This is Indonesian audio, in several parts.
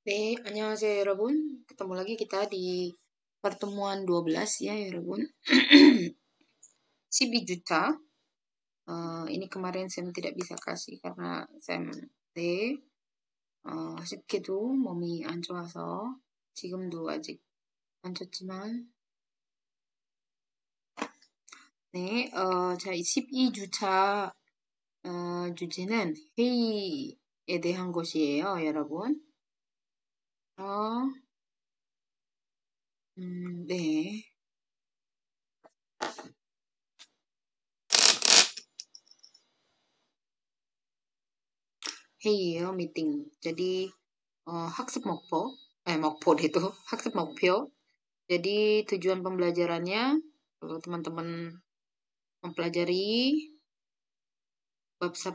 안녕하세요, 여러분. ketemu lagi kita di pertemuan 12 ya, 여러분. 12주차. ini kemarin saya tidak bisa kasih karena saya 아쉽게도 몸이 안 좋아서 지금도 아직 안 좋지만 자, 12주차 주제는 회의에 대한 것이에요, 여러분. 네. 회의예요, meeting. Jadi 학습 목표, 목표 itu 학습 목표. Jadi tujuan pembelajarannya, kalau teman-teman mempelajari bab 10,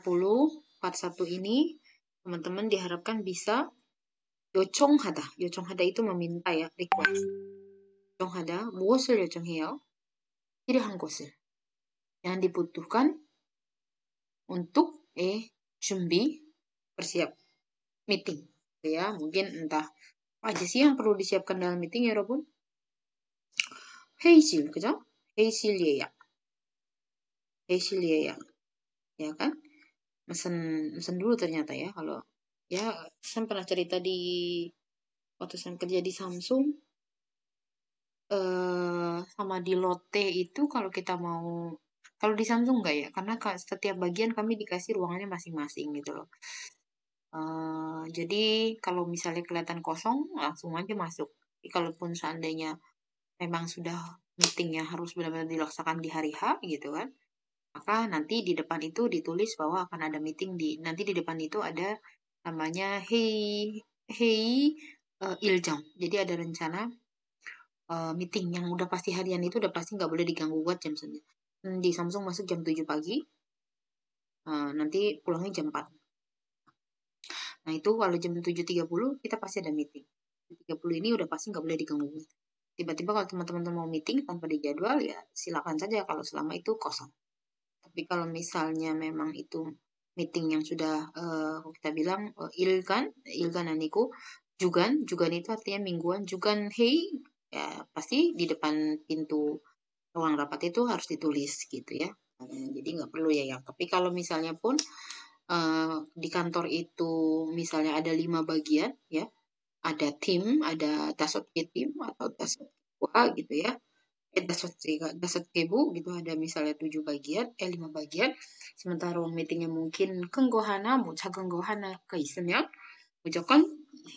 part 1 ini, teman-teman diharapkan bisa 요청하다. 요청하다 itu meminta ya, request. 요청하다, 무엇을 요청해요? 필요한 것을. Yang dibutuhkan untuk 준비, bersiap meeting. Ya, mungkin entah apa aja sih yang perlu disiapkan dalam meeting ya, 여러분? 회의실, 그죠? 회의실 예약. 회의실 예약. Ya kan? Mesen dulu ternyata ya, kalau ya saya pernah cerita waktu saya kerja di Samsung sama di Lotte itu kalau kita mau, kalau di Samsung enggak ya, karena setiap bagian kami dikasih ruangannya masing-masing gitu loh. Jadi kalau misalnya kelihatan kosong langsung aja masuk. Jadi kalaupun seandainya memang sudah meetingnya harus benar-benar dilaksanakan di hari H gitu kan, maka nanti di depan itu ditulis bahwa akan ada meeting nanti di depan itu ada namanya hei iljam. Jadi ada rencana meeting yang udah pasti harian itu udah pasti nggak boleh diganggu buat jam segini. Di Samsung masuk jam 7 pagi, nanti pulangnya jam 4. Nah itu kalau jam 7.30 kita pasti ada meeting. 7.30 ini udah pasti nggak boleh diganggu. Tiba-tiba kalau teman-teman mau meeting tanpa dijadwal ya silakan saja kalau selama itu kosong. Tapi kalau misalnya memang itu meeting yang sudah kita bilang ilgan aniku jugan itu artinya mingguan, jugan hei ya pasti di depan pintu ruang rapat itu harus ditulis gitu ya. Jadi nggak perlu ya yang. Tapi kalau misalnya pun di kantor itu misalnya ada 5 bagian ya, ada tim, ada dasot tim atau dasot gitu ya. Dasot kebu gitu ada misalnya 7 bagian, 5 bagian. Sementara ruang meetingnya mungkin 큰 거 하나, 뭐 작은 거 하나가 있으면 무조건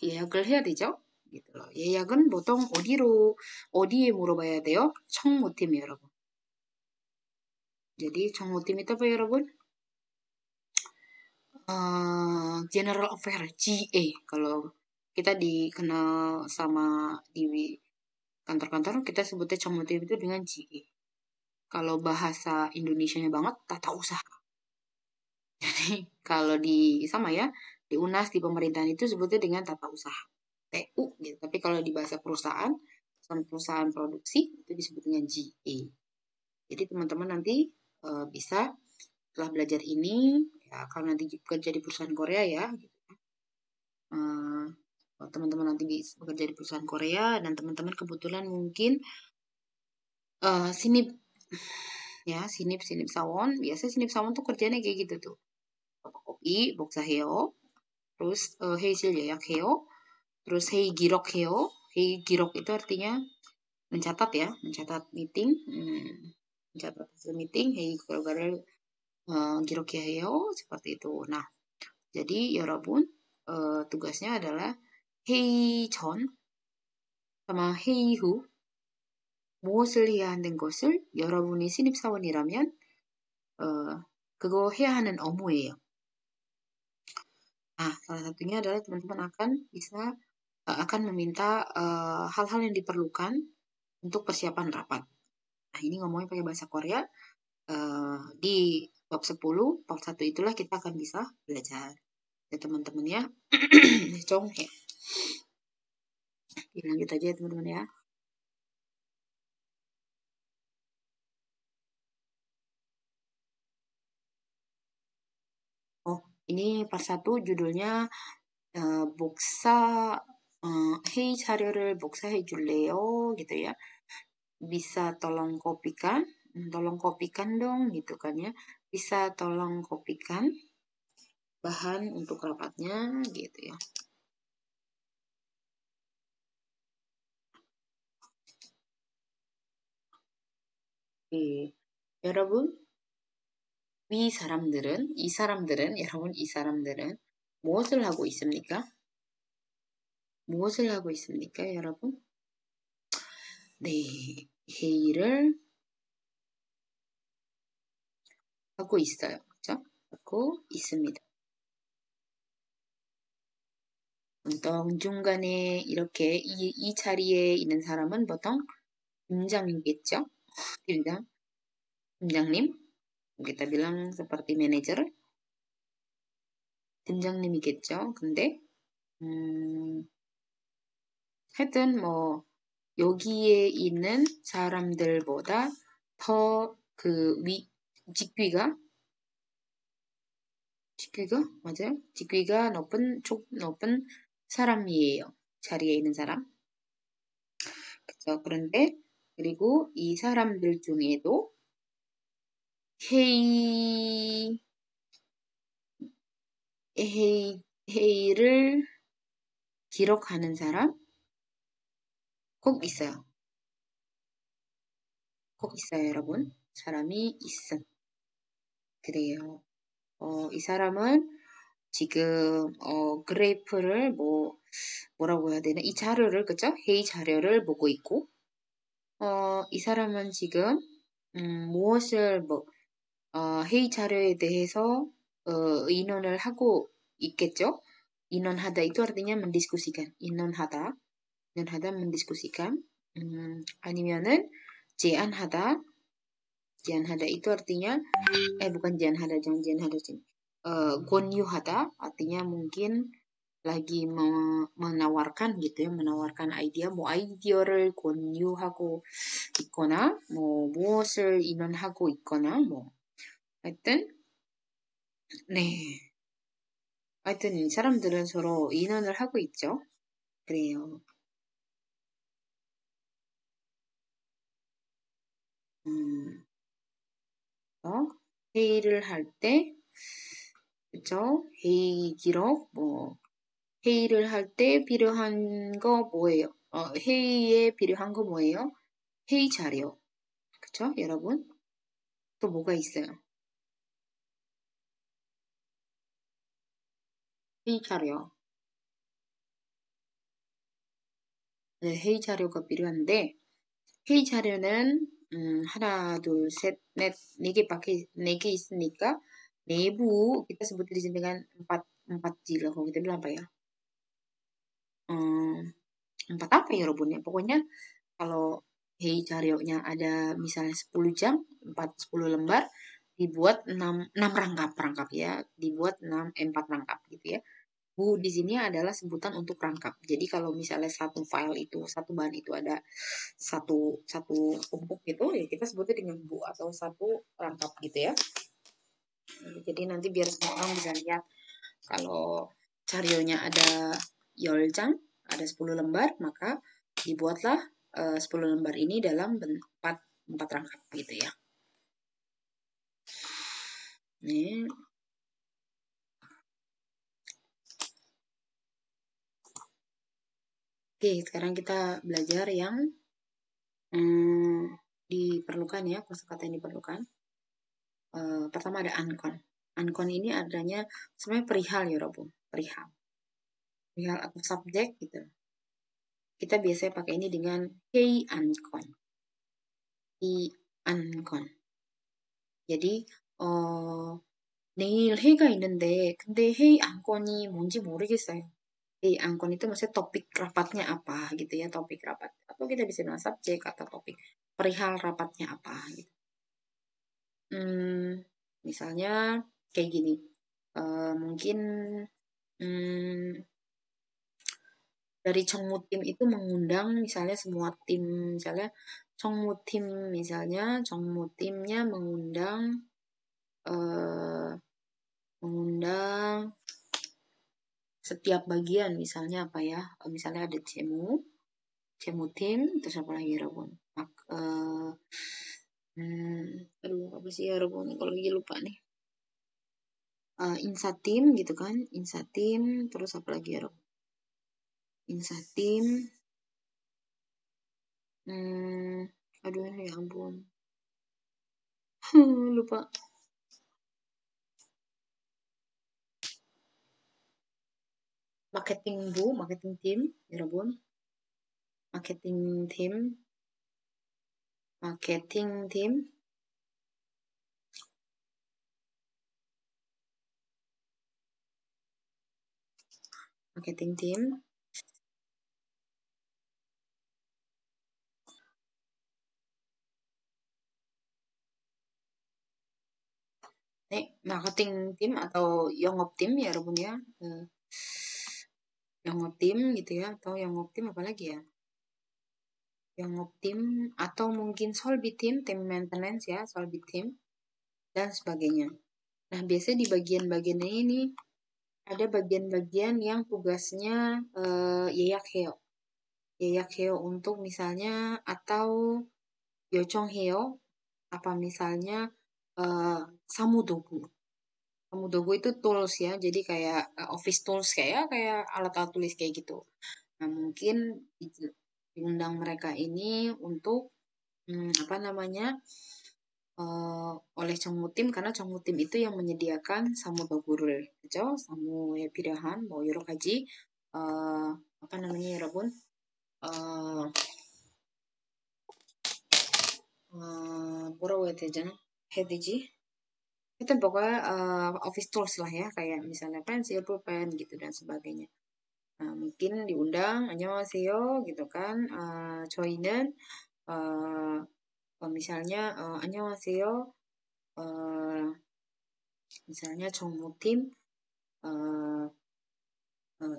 예약을 해야 되죠. gitu loh. 예약은 보통 어디에 물어봐야 돼요? 청무팀 여러분. Jadi 청무팀 itu apa ya, 여러분? General Affair GA. Kalau kita dikenal sama di kantor-kantor kita sebutnya 청무팀 itu dengan GA. Kalau bahasa Indonesianya banget tata usaha. Jadi kalau sama ya di UNAS di pemerintahan itu sebutnya dengan tata usaha TU gitu. Tapi kalau di bahasa perusahaan produksi itu disebut dengan GA. Jadi teman-teman nanti bisa setelah belajar ini ya kalau nanti bekerja di perusahaan Korea ya gitu. Teman-teman nanti bisa bekerja di perusahaan Korea dan teman-teman kebetulan mungkin sinip sawon. Biasanya sinip sawon tuh kerjanya kayak gitu tuh. Kopi, 복사해요. Terus heisil 예약해요. Terus hei 기록해요. Hei 기록 itu artinya mencatat ya, mencatat meeting. mencatat hasil meeting. Hei 결과를 기록해요. Seperti itu. Nah, jadi 여러분 tugasnya adalah 회의 전 sama 회의 후 무엇을 해야 하는 것을 여러분이 신입사원이라면 그거 해야 하는 업무예요. Nah, salah satunya adalah teman-teman akan meminta hal-hal yang diperlukan untuk persiapan rapat. Nah, ini ngomongnya pakai bahasa Korea. Di bab 10, bab 1 itulah kita akan bisa belajar. Ya teman-teman ya. Cong ya. Lanjut aja ya teman-teman ya. Oh, ini part 1 judulnya Boksa 회의 자료를 복사해 줄래요? gitu ya. Bisa tolong kopikan? Tolong kopikan dong gitu kan ya. Bisa tolong kopikan bahan untuk rapatnya gitu ya. 예. 여러분, 여러분, 이 사람들은 무엇을 하고 있습니까? 무엇을 하고 있습니까, 여러분? 네, 회의를 하고 있어요. 그죠? 하고 있습니다. 보통 중간에 이렇게 이 자리에 있는 사람은 보통 팀장이겠죠? 팀장, 팀장님. Kita bilang seperti manajer, 팀장님이겠죠? 근데 하여튼 뭐 여기에 있는 사람들보다 더 직위가 맞아요? 직위가 높은 사람이에요. 자리에 있는 사람. 그죠? 그런데 그리고 이 사람들 중에도 회의 회의를 기록하는 사람 꼭 있어요. 꼭 있어요, 여러분. 사람이 있음. 그래요. 이 사람은 지금 그래프를 뭐라고 해야 되나? 이 자료를 그죠? 회의 자료를 보고 있고 이 사람은 지금 무엇을 회의 자료에 대해서 의논을 하고 있겠죠? 인원하다 itu artinya mendiskusikan. 인원하다 mendiskusikan. 아니면은 제안하다. 제안하다 itu artinya bukan 제안하다, jangan 제안하다 sini. 권유하다 artinya mungkin lagi menawarkan gitu ya, menawarkan idea, 뭐 아이디어를 권유하고 있거나, 뭐 무엇을 인원하고 있거나, 뭐 하여튼 네, 하여튼 이 사람들은 서로 인원을 하고 있죠. 그래요. 회의를 할 때, 그쵸? 회의 기록, 회의를 할 때 필요한 거 뭐예요? 회의에 필요한 거 뭐예요? 회의 자료. 그쵸, 여러분? 또 뭐가 있어요? 회의 자료. 네, 회의 자료가 필요한데, 회의 자료는, 하나, 둘, 셋, 넷, 네 개 있으니까, 내부, kita sebut di sini dengan empat jila. Kalau kita bilang apa ya? Empat apa ya, Robun ya? Pokoknya, kalau hey Carionya ada misalnya 10 jam, 10 lembar, dibuat 6 rangkap ya, dibuat 4 rangkap gitu ya. Bu di sini adalah sebutan untuk rangkap. Jadi kalau misalnya satu file itu, satu bahan itu ada satu tumpuk gitu, ya kita sebutnya dengan bu atau satu rangkap gitu ya. Jadi nanti biar semua orang bisa lihat kalau carionya ada 10장, ada 10 lembar, maka dibuatlah 10 lembar ini dalam 4 rangkap gitu ya. Nih. Oke, sekarang kita belajar yang diperlukan ya, kosakata yang diperlukan. Pertama ada ankon. Ankon ini adanya sebenarnya perihal ya, Robo. Perihal atau subjek gitu. Kita biasanya pakai ini dengan hei ankon. ankon. jadi 내일 회의가 있는데 근데 회의 안건이 뭔지 모르겠어요. 회의 안건 itu maksudnya topik rapatnya apa gitu ya, topik rapat. Atau kita bisa bilang subjek atau topik perihal rapatnya apa gitu. Misalnya kayak gini. Mungkin dari Congmutim itu mengundang misalnya semua tim, misalnya Congmutim misalnya Congmutimnya mengundang setiap bagian, misalnya apa ya? Misalnya ada cemu tim, terus apa lagi Rabun? Aduh apa sih ya Rabun? Kalau lagi lupa nih. Insatim gitu kan, insatim, terus apa lagi ya Rabun? Insatim, aduh ya ampun, lupa. Marketing team, ya Rabun. Marketing team, marketing team, marketing team. Nih, marketing team atau Yongop team ya Rabun ya. Yongop team gitu ya, atau Yongop team apa lagi ya? Yongop team atau mungkin Solbit team, tim maintenance ya, Solbit team dan sebagainya. Nah, biasanya di bagian-bagian ini ada bagian-bagian yang tugasnya yeyak heo. Yeyak heo untuk misalnya atau yochong heo apa misalnya samudogu. Samudogu itu tools ya, jadi kayak office tools kayak alat-alat tulis kayak gitu. Nah, mungkin diundang mereka ini untuk apa namanya oleh Chongmutim karena Chongmutim itu yang menyediakan samu dogu를 그죠? 사무에 필요한 뭐 여러 가지 apa namanya 여러분 뭐라고 해야 되지? Itu pokoknya office tools lah ya kayak misalnya pensil, pulpen gitu dan sebagainya. Nah, mungkin diundang 안녕하세요 gitu kan. 저희는 misalnya 안녕하세요 misalnya 정무팀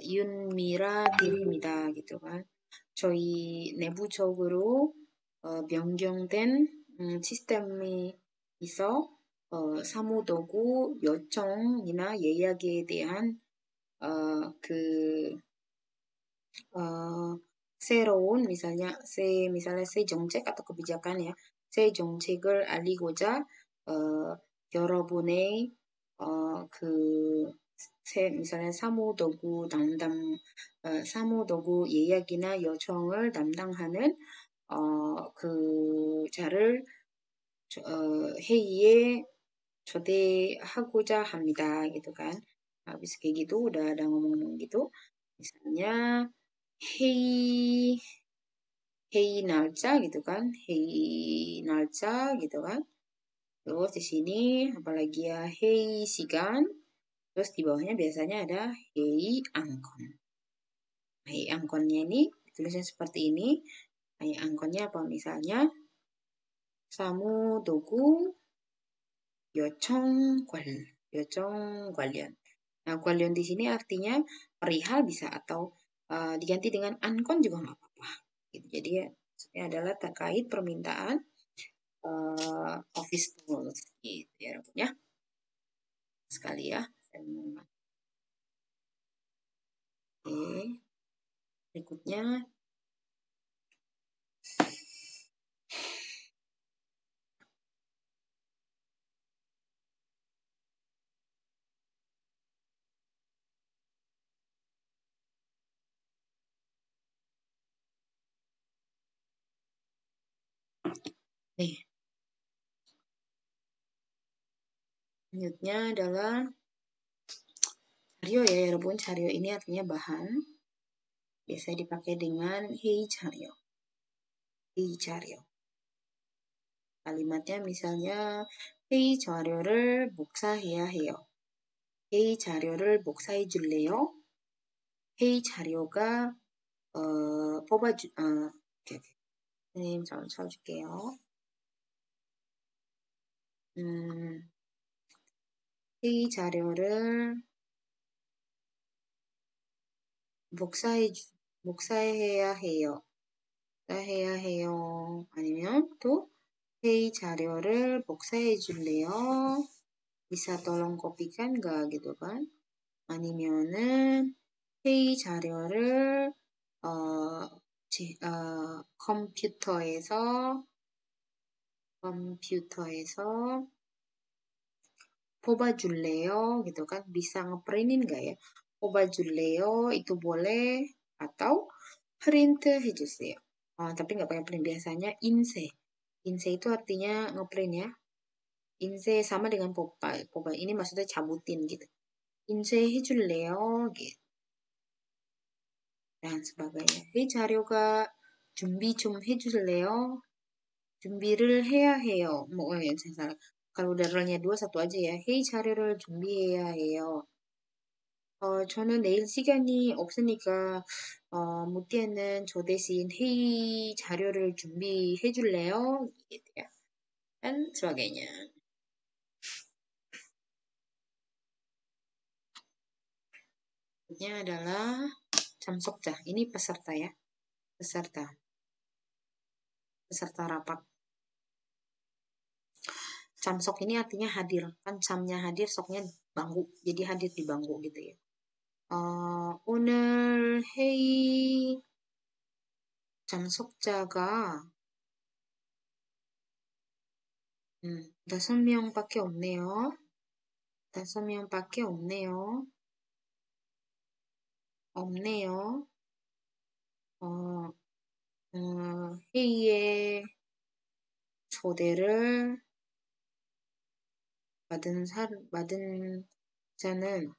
윤미라 팀입니다 gitu kan. 저희 내부적으로 변경된 시스템이 있어 사무도구 요청이나 예약에 대한 그 새로운 misalnya 새 정책 atau kebijakan ya 새 정책을 알리고자 여러분의 그 misalnya 사무도구 예약이나 요청을 담당하는 그 자를 회의에 초대하고자 합니다 gitu kan. Habis kayak gitu udah ada ngomong-ngomong gitu. Misalnya hey hey 날짜 gitu kan. Hey 날짜 gitu kan. Terus di sini apalagi ya hey sigan. Terus di bawahnya biasanya ada hey angkon. Hey angkonnya ini tulisnya seperti ini. Hey angkonnya apa misalnya samu dogu 요청 관련. Nah, 관련 di sini artinya perihal bisa atau diganti dengan ankon juga nggak apa-apa. Gitu. Jadi ya, maksudnya adalah terkait permintaan office tools gitu ya, ya. Sekali ya. Oke. Berikutnya nih. Selanjutnya adalah Charyo ya, Yarbun. Charyo ini artinya bahan. Biasanya dipakai dengan hei charyo. Hei charyo. Kalimatnya misalnya 회의 자료를 복사해야 해요. 회의 자료를 복사해 줄래요? 회의 자료가 오케이. 선생님 저 쳐줄게요. 회의 자료를 복사해야 해요. 복사해야 해요. 아니면 또 회의 자료를 복사해 줄래요? bisa tolong kopikan gak gitu kan? 아니면은 회의 자료를 컴퓨터에서 뽑아줄래요? gitu kan. Bisa ngeprintin nggak ya? 뽑아줄래요? Itu boleh. Atau print 해주세요. tapi nggak pakai print. Biasanya 인쇄. 인쇄 itu artinya ngeprint ya. 인쇄 sama dengan 뽑아. ini maksudnya cabutin gitu. 인쇄 해줄래요? gitu. Dan sebagainya. 회의 자료가 준비 좀 해줄래요? 준비를 해야 해요. salah. Kalau udah nya dua, satu aja ya. 회의 자료를 준비해야 해요. 저는 내일 시간이 없으니까 무띠에는 저 대신 회의 자료를 준비해 줄래요? gitu ya. Dan sebagainya. Ini adalah 참석자. Ini peserta ya. Peserta rapat. Camsok ini artinya hadir. Kan camnya hadir, soknya bangku. Jadi hadir di bangku gitu ya. 오늘 회의 참석자가 5명밖에 없네요. 5명밖에 없네요. 회의에 초대를 받은 자는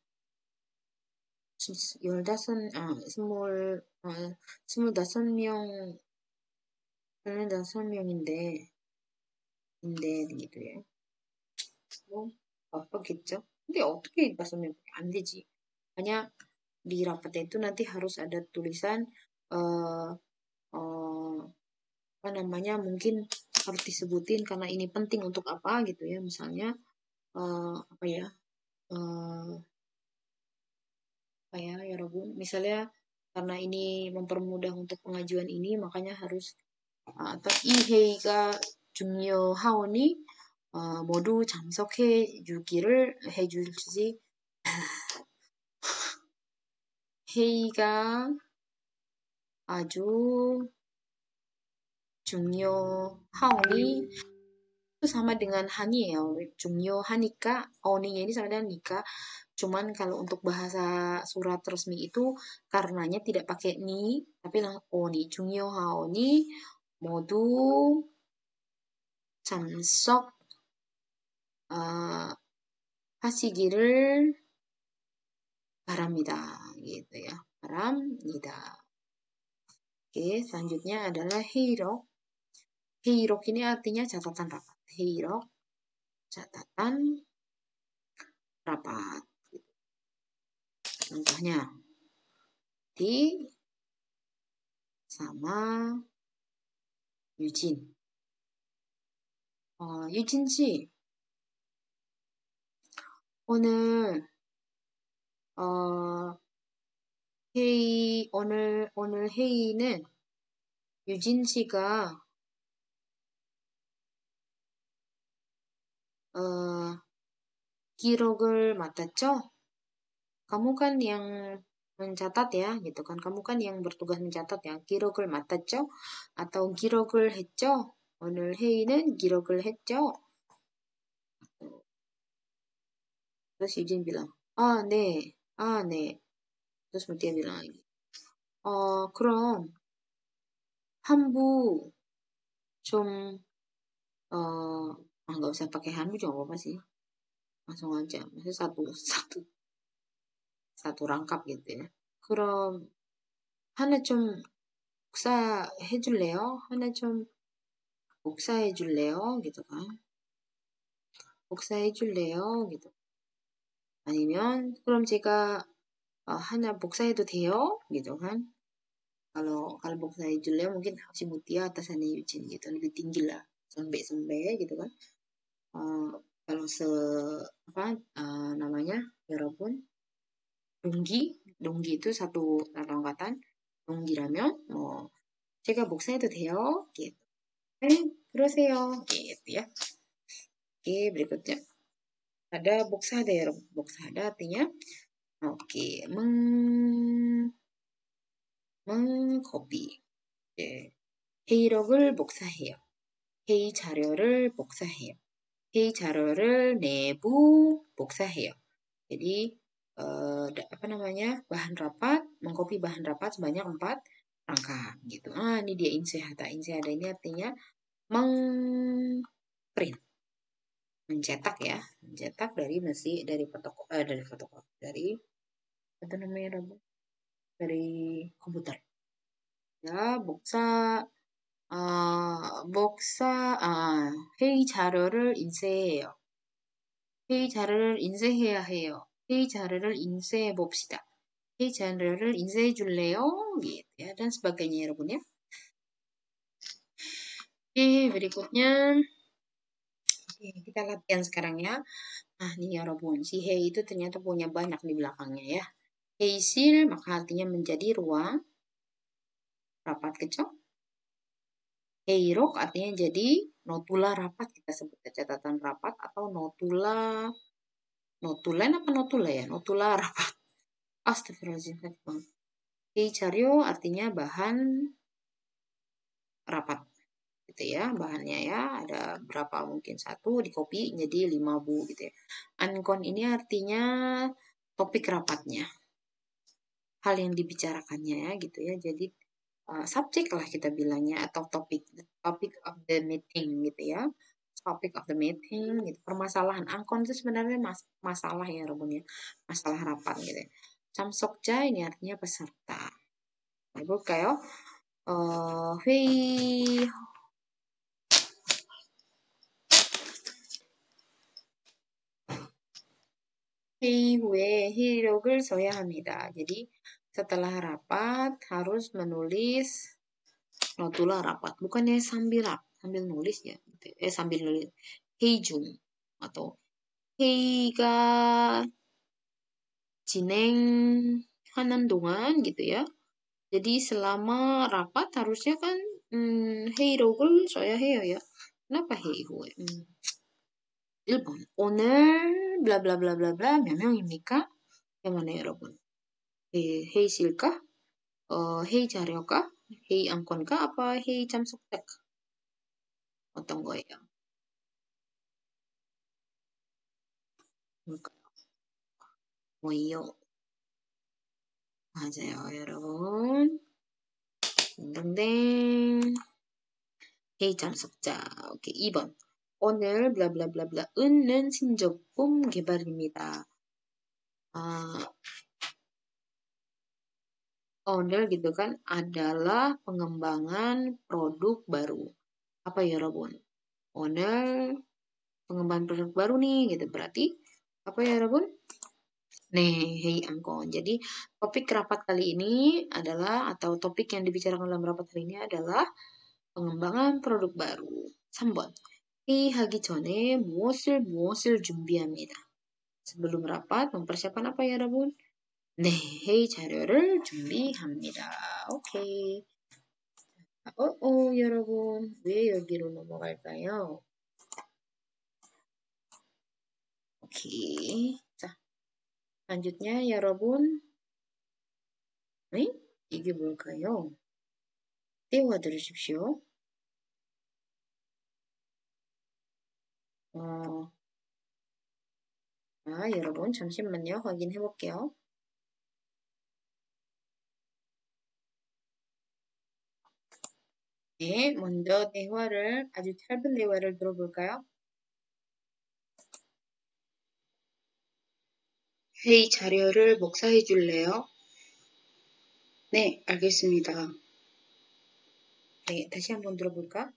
25명인데, gitu ya. 바쁘겠죠? 근데 어떻게 5명 안 되지? hanya di rapatnya itu nanti harus ada tulisan apa namanya, mungkin harus disebutin karena ini penting untuk apa gitu ya. Misalnya apa ya Robun, misalnya karena ini mempermudah untuk pengajuan ini, makanya harus atau 이 회의가 중요하오니 모두 참석해 주기를 해주지. 회의가 아주 중요하오니 itu sama dengan 하니예요. 중요하니까 on이nya ini sama dengan 니까. Cuman kalau untuk bahasa surat resmi itu karenanya tidak pakai ni, tapi langsung oni. 중요하오니 모두 참석 하시기를 바랍니다. gitu ya. 바랍니다. Oke, selanjutnya adalah heirok. Heirok ini artinya catatan rapat. Heirok, catatan rapat. Contohnya, di sama 유진. 유진 씨, 오늘 오늘 회의는 유진 씨가 기록을 맡았죠? Kamu kan yang mencatat ya, gitu kan. Kamu kan yang bertugas mencatat ya. 기록을 맡았죠? atau 기록을 했죠? 오늘 회의는 기록을 했죠? Terus Eugene bilang, 네. 네. Terus dia bilang lagi, 그럼 한부 좀 nggak usah pakai 한부 juga apa-apa sih. Langsung aja. Maksudnya satu rangkap gitu ya. 그럼 하나 좀 복사해 줄래요? 하나 좀 복사해 줄래요? gitu kan. 복사해 줄래요? gitu. 아니면 그럼 제가 하나 복사해도 돼요? gitu kan. Kalau 복사해 줄래요 mungkin si Mutia atasannya Eugene gitu, lebih tinggi lah. Sampai gitu kan. kalau namanya 여러분 동기 itu satu angkatan. 동기라면 제가 복사해도 돼요? gitu. 그러세요. gitu ya. Oke, berikutnya ada boksada ya. Boksada artinya oke, copy. 네. 회의록을 복사해요. 회의 자료를 복사해요. 회의 자료를 내부 복사해요. Jadi apa namanya, bahan rapat, mengcopy bahan rapat sebanyak 4 rangkap gitu. Ini dia insehata. Insehata ini artinya mengprint, mencetak ya, mencetak dari fotokopi dari apa namanya, dari komputer. Ya, 회의 자료를 인쇄해요. 회의 자료를 인쇄해야 해요. 회의 자료를 인쇄해 봅시다. 회의 자료를 인쇄해 줄래요? Gitu ya, dan sebagainya ya Bun ya. Oke, berikutnya kita latihan sekarang ya. Nah, nih ya Bun, si hei itu ternyata punya banyak di belakangnya ya. Hei실 maka artinya menjadi ruang rapat kecil. Heirok artinya jadi notula rapat, kita sebut catatan rapat atau notula. Notulen apa notula ya? Notula rapat. Astagfirullahaladzim. Heichario artinya bahan rapat. Gitu ya, bahannya ya. Ada berapa, mungkin 1, di copy jadi 5 Bu gitu ya. Ankon ini artinya topik rapatnya. Hal yang dibicarakannya ya gitu ya. Jadi subjek lah kita bilangnya, atau topic of the meeting gitu ya. Topic of the meeting gitu. Permasalahan angkon itu sebenarnya masalah ya Robun ya. Masalah rapat gitu ya. Samsokja ini artinya peserta. Ibu kayak 회의 후에 회의록을 써야 합니다. Jadi setelah rapat harus menulis notula rapat. Bukannya sambil nulis ya. Sambil nulis. 회의 중 atau 회의가 진행하는 동안 gitu ya. Jadi selama rapat harusnya kan 회의록을 써야 해요 ya. Kenapa 회의 후에? 1번. 오늘 블라블라블라블라 몇 명입니까? yang mana ya 여러분? 회의실까? 회의 자료가? 회의 안건가? apa 회의 참석자? 어떤 거예요? 뭘까요? 뭐예요? 맞아요, 여러분. 딩동댕. 회의 참석자. 오케이, 2번. 오늘 블라블라블라블라 은는 신제품 개발입니다. Oner gitu kan adalah pengembangan produk baru. Apa ya Robun? Oner pengembangan produk baru nih gitu. Berarti apa ya Robun? Nih, hei angkon. Jadi topik rapat kali ini adalah, atau topik yang dibicarakan dalam rapat kali ini adalah pengembangan produk baru. 3번. 회의하기 전에 무엇을 준비합니다. Sebelum rapat mempersiapkan apa ya Robun? 네, 회의 자료를 준비합니다. 오케이. 여러분, 왜 여기로 넘어갈까요? 오케이. 자, lanjutnya 여러분. 네? 이게 뭘까요? 떼와 들으십시오. 여러분, 잠시만요. 확인해 볼게요. 네, 먼저 아주 짧은 대화를 들어볼까요? 회의 자료를 복사해 줄래요? 네, 알겠습니다. 네, 다시 한번 들어볼까?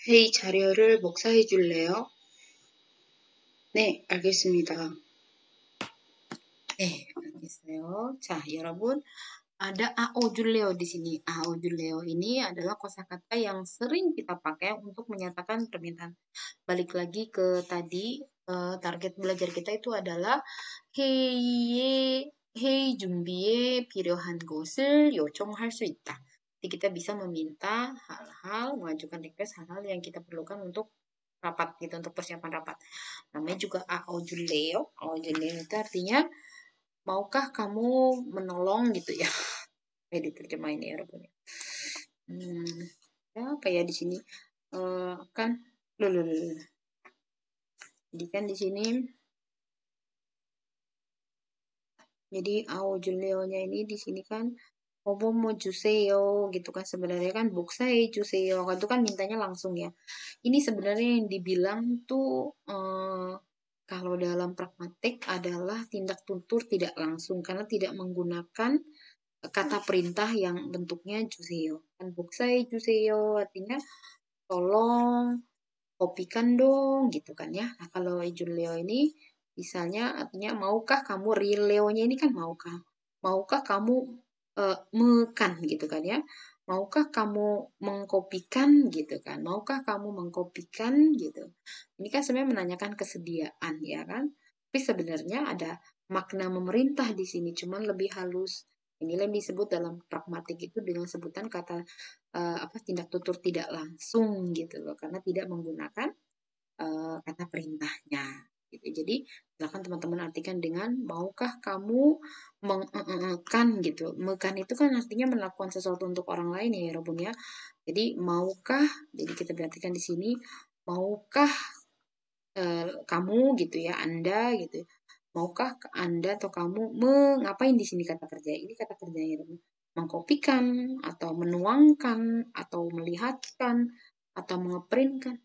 회의 자료를 복사해 줄래요? 네, 알겠습니다. 네, 알겠어요. 자, 여러분. Ada aojuleo di sini. Aojuleo ini adalah kosakata yang sering kita pakai untuk menyatakan permintaan. Balik lagi ke tadi, target belajar kita itu adalah hei 준비에 필요한 것을 요청할 수 있다. Jadi kita bisa meminta hal-hal, mengajukan request hal-hal yang kita perlukan untuk rapat gitu, untuk persiapan rapat. Namanya juga aojuleo. Aojuleo itu artinya maukah kamu menolong gitu ya. Diterjemahin ya Rabun. Ya, apa ya di sini kan loh. Jadi kan di sini jadi Julionya ini di sini kan Obo mau juseyo gitu kan, sebenarnya kan buksai juseyo kan itu kan mintanya langsung ya. Ini sebenarnya yang dibilang tuh kalau dalam pragmatik adalah tindak tutur tidak langsung karena tidak menggunakan kata perintah yang bentuknya juseyo. Kan buksai juseyo artinya tolong kopikan dong gitu kan ya. Nah, kalau Julio ini misalnya artinya maukah kamu, Rileonya ini kan maukah kamu mekan gitu kan ya. Maukah kamu mengkopikan gitu kan. Maukah kamu mengkopikan gitu. Ini kan sebenarnya menanyakan kesediaan ya kan. Tapi sebenarnya ada makna memerintah di sini cuman lebih halus. Inilah yang disebut dalam pragmatik itu dengan sebutan kata tindak tutur tidak langsung gitu loh karena tidak menggunakan kata perintahnya gitu. Jadi silakan teman-teman artikan dengan maukah kamu mengekan gitu. Mekan itu kan artinya melakukan sesuatu untuk orang lain ya Robun ya. Jadi maukah, jadi kita perhatikan di sini maukah kamu gitu ya, Anda gitu. Maukah Anda atau kamu mengapain di sini kata kerja? Ini kata kerjanya Robun. Mengkopikan atau menuangkan atau melihatkan atau mengeprintkan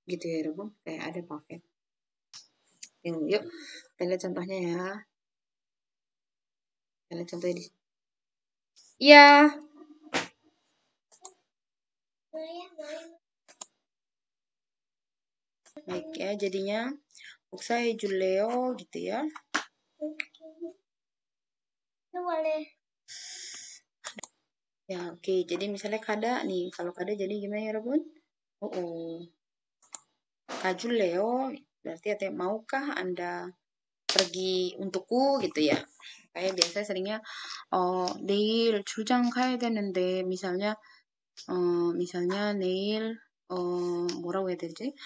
gitu ya Rebun, kayak ada paket. Yuk kita lihat contohnya ya. Kita lihat contohnya di. Iya. Baik ya, jadinya Uksai Juleo gitu ya. Ya oke, jadi misalnya kada nih, kalau kada jadi gimana ya Rebun? Oh. Kajuleo berarti artinya maukah Anda pergi untukku gitu ya. Kayak biasa seringnya 내일 출장 가야 되는데 misalnya 내일 뭐라고 해야 되지?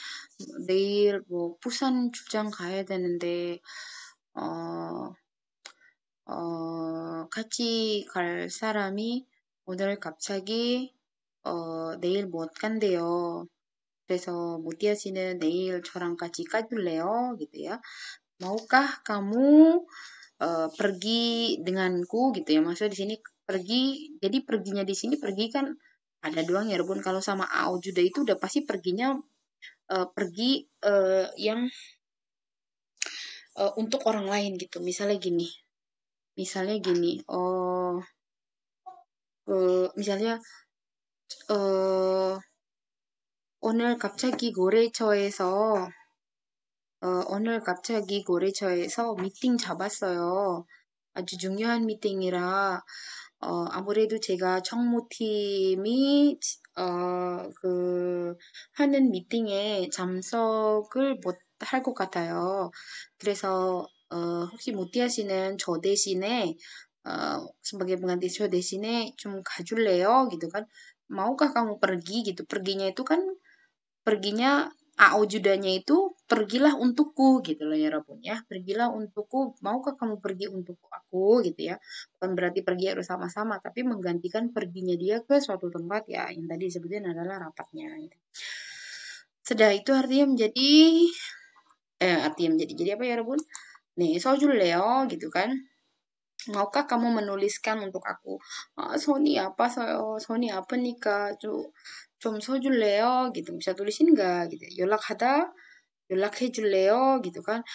내일 뭐 부산 출장 가야 되는데 같이 갈 사람이 오늘 갑자기 내일 못 간대요. 그래서 무디아 씨는 내일 저랑 같이 까줄래요? gitu ya. Maukah kamu pergi denganku gitu ya. Maksudnya di sini pergi, jadi perginya di sini pergi kan ada doang ya Rebun. Kalau sama Juda itu udah pasti perginya pergi yang untuk orang lain gitu. Misalnya gini, misalnya 오늘 갑자기 거래처에서 오늘 갑자기 거래처에서 미팅 잡았어요. 아주 중요한 미팅이라 아무래도 제가 청무팀이 하는 미팅에 참석을 못 할 것 같아요. 그래서 혹시 무띠아 씨는 저 대신에 sebagai pengganti 저 대신에 좀 가줄래요? gitu kan. Maukah kamu pergi gitu? Perginya itu kan perginya judanya itu pergilah untukku gitu loh ya Rabun ya. Pergilah untukku, maukah kamu pergi untuk aku gitu ya. Bukan berarti pergi harus sama-sama, tapi menggantikan perginya dia ke suatu tempat ya yang tadi disebutin adalah rapatnya gitu. Sudah itu artinya menjadi jadi apa ya Rabun? Nih, 써줄래요 gitu kan. Maukah kamu menuliskan untuk aku? 손이 아프니까 좀 써줄래요? gitu. Bisa tulisin nggak? gitu. 연락해줄래요? gitu kan.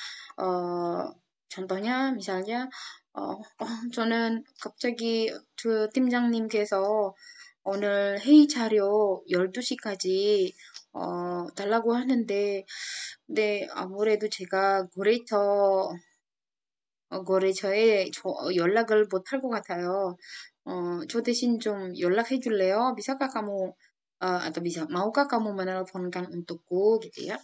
contohnya misalnya 저는 갑자기 그 팀장님께서 오늘 회의 자료 12시까지 달라고 하는데 네, 아무래도 제가 거래처에 연락을 못 할 것 같아요. 저 대신 좀 연락해 줄래요? Bisakah kamu atau maukah kamu menelponkan untukku gitu ya?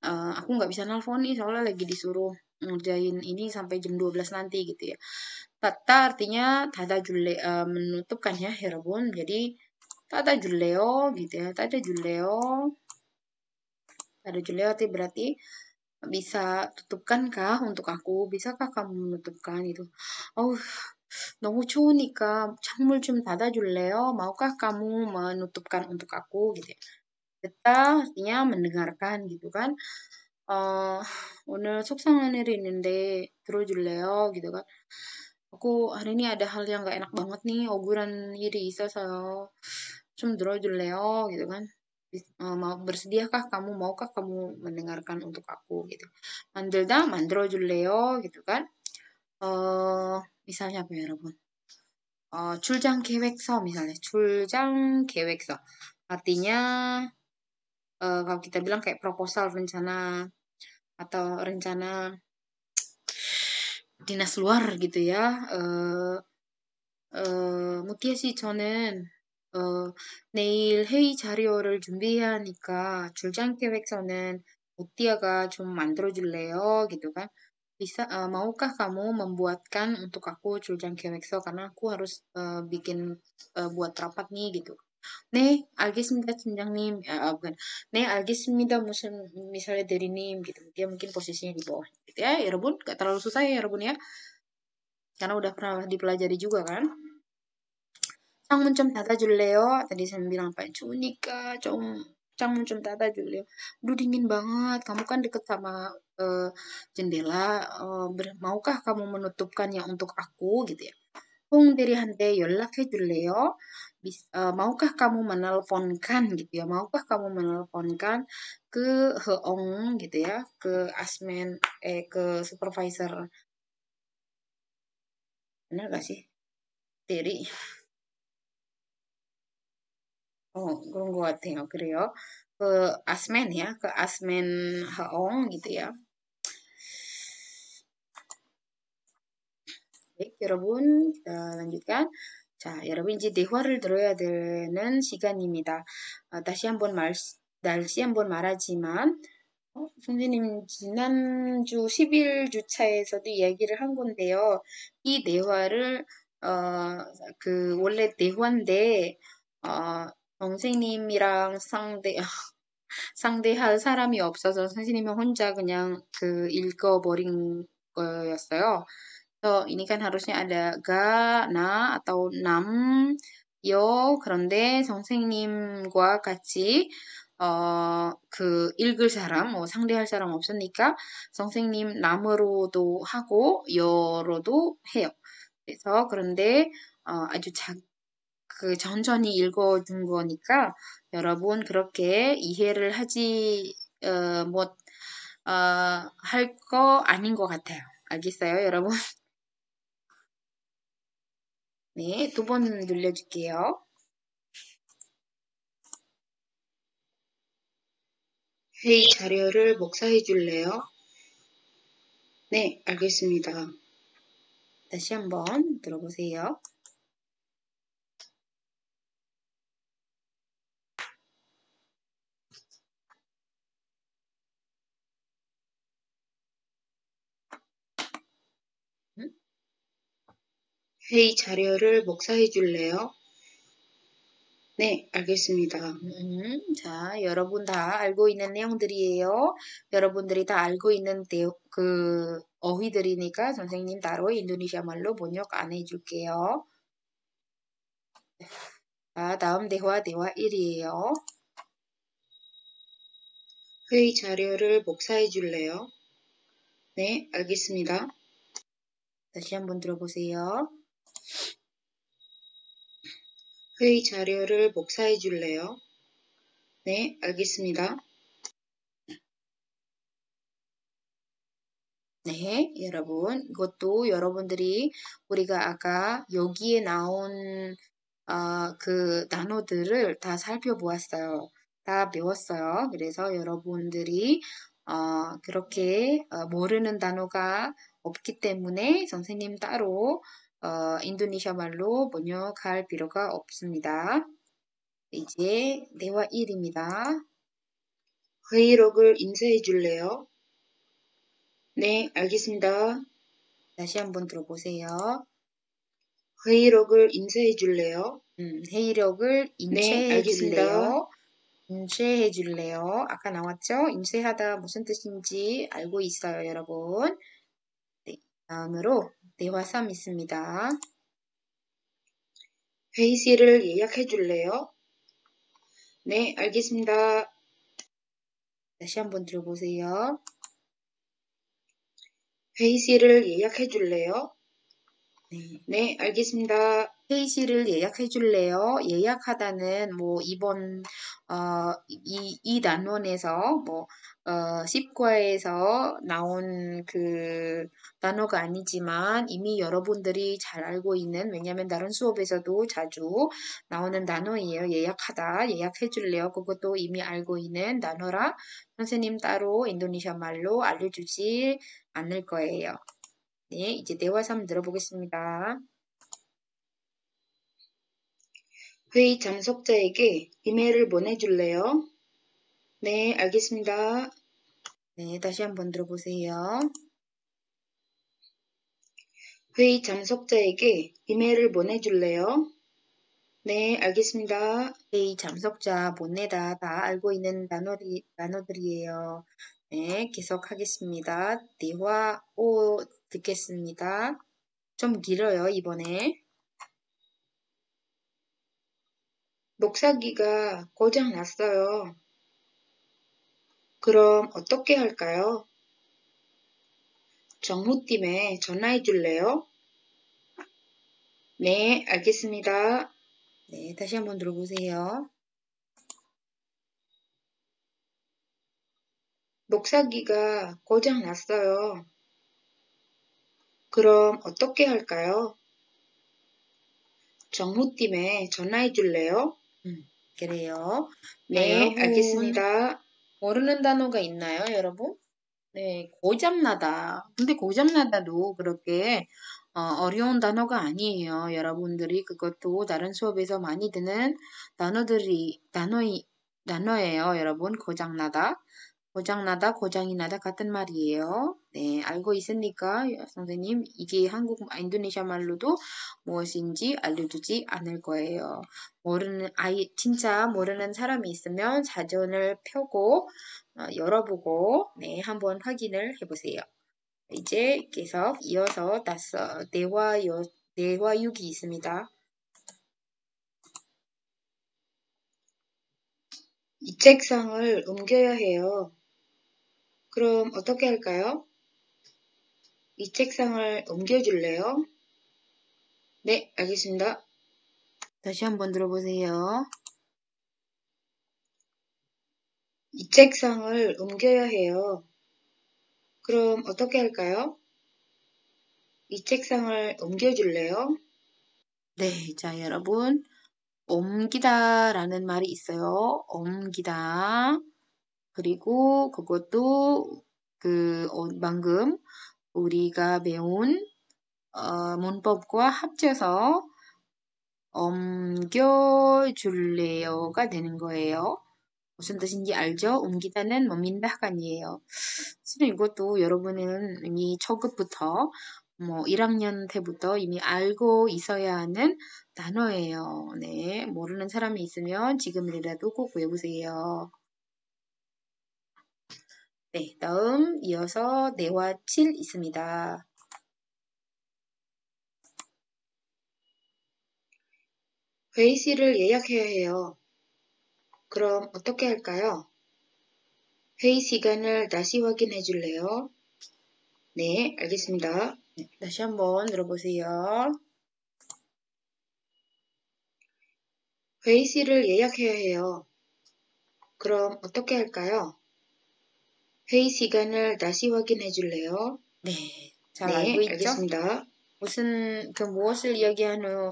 Aku nggak bisa nelpon nih soalnya lagi disuruh ngerjain ini sampai jam 12 nanti gitu ya. Tata artinya tata jule menutupkan ya Herobun. Jadi tata juleo gitu ya. Tata juleo 닫아줄래요? berarti bisa tutupkankah untuk aku? Bisakah kamu menutupkan itu? Oh, 너무 추우니까 창문 좀 닫아줄래요? Maukah kamu menutupkan untuk aku gitu ya. Kita artinya mendengarkan gitu kan. 어, 오늘 속상한 일이 있는데 들어줄래요? gitu kan. Aku hari ini ada hal yang gak enak banget nih, 억울한 일이 있어서요. 좀 들어줄래요? gitu kan. Mau bersediakah kamu, maukah kamu mendengarkan untuk aku gitu. 만들다, 만들어줄래요? gitu kan. misalnya apa ya, 여러분? 출장 계획서 misalnya, 출장 계획서. Artinya kalau kita bilang kayak proposal rencana atau rencana dinas luar gitu ya. 무티아 씨, 저는 내일 회의 자료를 준비해야 하니까 출장 계획서는 무티아가 좀 만들어줄래요? gitu kan. Maukah kamu membuatkan untuk aku 출장 계획서 karena aku harus bikin buat rapat nih gitu. 네, 알겠습니다, 팀장님. bukan. 네, 알겠습니다, 무슨 misalnya 대리님 gitu. Dia mungkin posisinya di bawah gitu ya, 여러분. Gak terlalu susah ya, 여러분 ya. Karena udah pernah dipelajari juga kan. 창문 좀 닫아줄래요? Tadi saya bilang apa? 추우니까 좀 창문 좀 닫아줄래요? Aduh dingin banget. Kamu kan deket sama jendela. Maukah kamu menutupkannya untuk aku gitu ya? 홍 대리한테 연락해 줄래요? maukah kamu menelponkan gitu ya? Maukah kamu menelponkan ke Heong gitu ya? Ke asmen, ke supervisor. Benar gak sih? 대리. 그런 것 같아요. 그래요. 그 asmen이야. 그 asmen Heong gitu ya. Baik, 여러분, kita lanjutkan. 자, 여러분 이제 대화를 들어야 되는 시간입니다. 다시 한번 말하지만, 선생님 지난주 11주차에서도 이야기를 한 건데요. 이 대화를 원래 대화인데 선생님이랑 상대할 사람이 없어서 선생님이 혼자 그냥 읽어버린 거였어요. ini kan harusnya ada ga, na, atau nam, yo. 그런데 선생님과 같이 읽을 사람, 상대할 사람 없으니까 선생님 남으로도 하고 여로도 해요. 그런데 아주 천천히 읽어준 거니까 여러분 그렇게 이해를 하지 할 거 아닌 것 같아요. 알겠어요, 여러분? 네, 2번 눌러줄게요. 회의 자료를 복사해 줄래요? 네, 알겠습니다. 다시 한번 들어보세요. 회의 자료를 복사해 줄래요? 네, 알겠습니다. 자, 여러분 다 알고 있는 내용들이에요. 여러분들이 다 알고 있는 어휘들이니까 선생님 따로 인도네시아 말로 번역 안 해줄게요. 자, 다음 대화 1이에요. 회의 자료를 복사해 줄래요? 네, 알겠습니다. 다시 한번 들어보세요. 회의 자료를 복사해 줄래요? 네, 알겠습니다. 네, 여러분. 이것도 여러분들이 우리가 아까 여기에 나온 그 단어들을 다 살펴보았어요. 다 배웠어요. 그래서 여러분들이 그렇게 모르는 단어가 없기 때문에 선생님 따로 인도네시아 말로 번역할 필요가 없습니다. 이제 대화 1입니다. 회의록을 인쇄해 줄래요? 네, 알겠습니다. 다시 한번 들어보세요. 회의록을 인쇄해 줄래요? 회의록을 인쇄해 줄래요? 인쇄해 줄래요? 아까 나왔죠? 인쇄하다 무슨 뜻인지 알고 있어요, 여러분. 네, 다음으로 대화 3 있습니다. 회의실을 예약해 줄래요? 네, 알겠습니다. 다시 한번 들어보세요. 회의실을 예약해 줄래요? 네, 알겠습니다. 회의실을 예약해 줄래요? 예약하다는 이번 이 단원에서 10과에서 나온 그 단어가 아니지만 이미 여러분들이 잘 알고 있는, 왜냐하면 다른 수업에서도 자주 나오는 단어예요. 예약하다, 예약해 줄래요? 그것도 이미 알고 있는 단어라 선생님 따로 인도네시아 말로 알려주지 않을 거예요. 네, 이제 대화 3 들어보겠습니다. 회의 참석자에게 이메일을 보내줄래요? 네, 알겠습니다. 네, 다시 한번 들어보세요. 회의 참석자에게 이메일을 보내줄래요? 네, 알겠습니다. 회의 참석자 보내다 다 알고 있는 단어들이에요. 네, 계속하겠습니다. 대화 5 듣겠습니다. 좀 길어요, 이번에. 녹사기가 고장 났어요. 그럼 어떻게 할까요? 정무팀에 전화해 줄래요? 네, 알겠습니다. 네, 다시 한번 들어보세요. 녹사기가 고장 났어요. 그럼 어떻게 할까요? 정무팀에 전화해 줄래요? 그래요. 네, 여러분, 알겠습니다. 모르는 단어가 있나요, 여러분? 네, 고장나다. 근데 고장나다도 그렇게 어려운 단어가 아니에요. 여러분들이 그것도 다른 수업에서 많이 듣는 단어예요. 여러분, 고장나다. 고장나다, 고장이 나다 같은 말이에요. 네, 알고 있으니까 선생님 이게 인도네시아 말로도 무엇인지 알려주지 않을 거예요. 진짜 모르는 사람이 있으면 자전을 펴고 열어보고 네, 한번 확인을 해보세요. 이제 계속 이어서 대화 6이 있습니다. 이 책상을 옮겨야 해요. 그럼 어떻게 할까요? 이 책상을 옮겨줄래요? 네, 알겠습니다. 다시 한번 들어보세요. 이 책상을 옮겨야 해요. 그럼 어떻게 할까요? 이 책상을 옮겨줄래요? 네, 자, 여러분. 옮기다라는 말이 있어요. 옮기다. 그리고 그것도 방금 우리가 배운 문법과 합쳐서 옮겨줄래요가 되는 거예요. 무슨 뜻인지 알죠? 옮기다는 민다가 아니에요. 실은 이것도 여러분은 이미 초급부터 1학년 때부터 이미 알고 있어야 하는 단어예요. 네, 모르는 사람이 있으면 지금이라도 꼭 외우세요. 네, 다음 이어서 대화 7 있습니다. 회의실을 예약해야 해요. 그럼 어떻게 할까요? 회의 시간을 다시 확인해 줄래요? 네, 알겠습니다. 다시 한번 들어보세요. 회의실을 예약해야 해요. 그럼 어떻게 할까요? 회의 시간을 다시 확인해 줄래요? 네, 잘 알고 있죠? 알겠습니다. 무엇을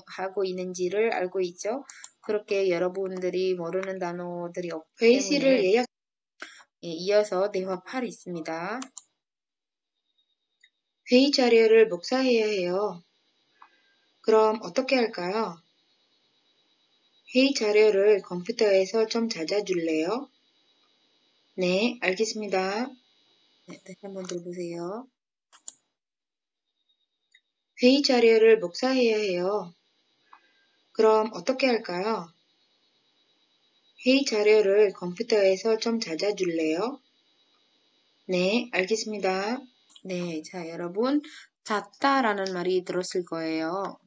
하고 있는지를 알고 있죠? 그렇게 여러분들이 모르는 단어들이 없기 때문에 회의실을 이어서 대화 8 있습니다. 회의 자료를 복사해야 해요. 그럼 어떻게 할까요? 회의 자료를 컴퓨터에서 좀 찾아줄래요? 네, 알겠습니다. 네, 다시 한번 들어보세요. 회의 자료를 복사해야 해요. 그럼 어떻게 할까요? 회의 자료를 컴퓨터에서 좀 찾아줄래요? 네, 알겠습니다. 네, 자, 여러분. 잤다라는 말이 들었을 거예요.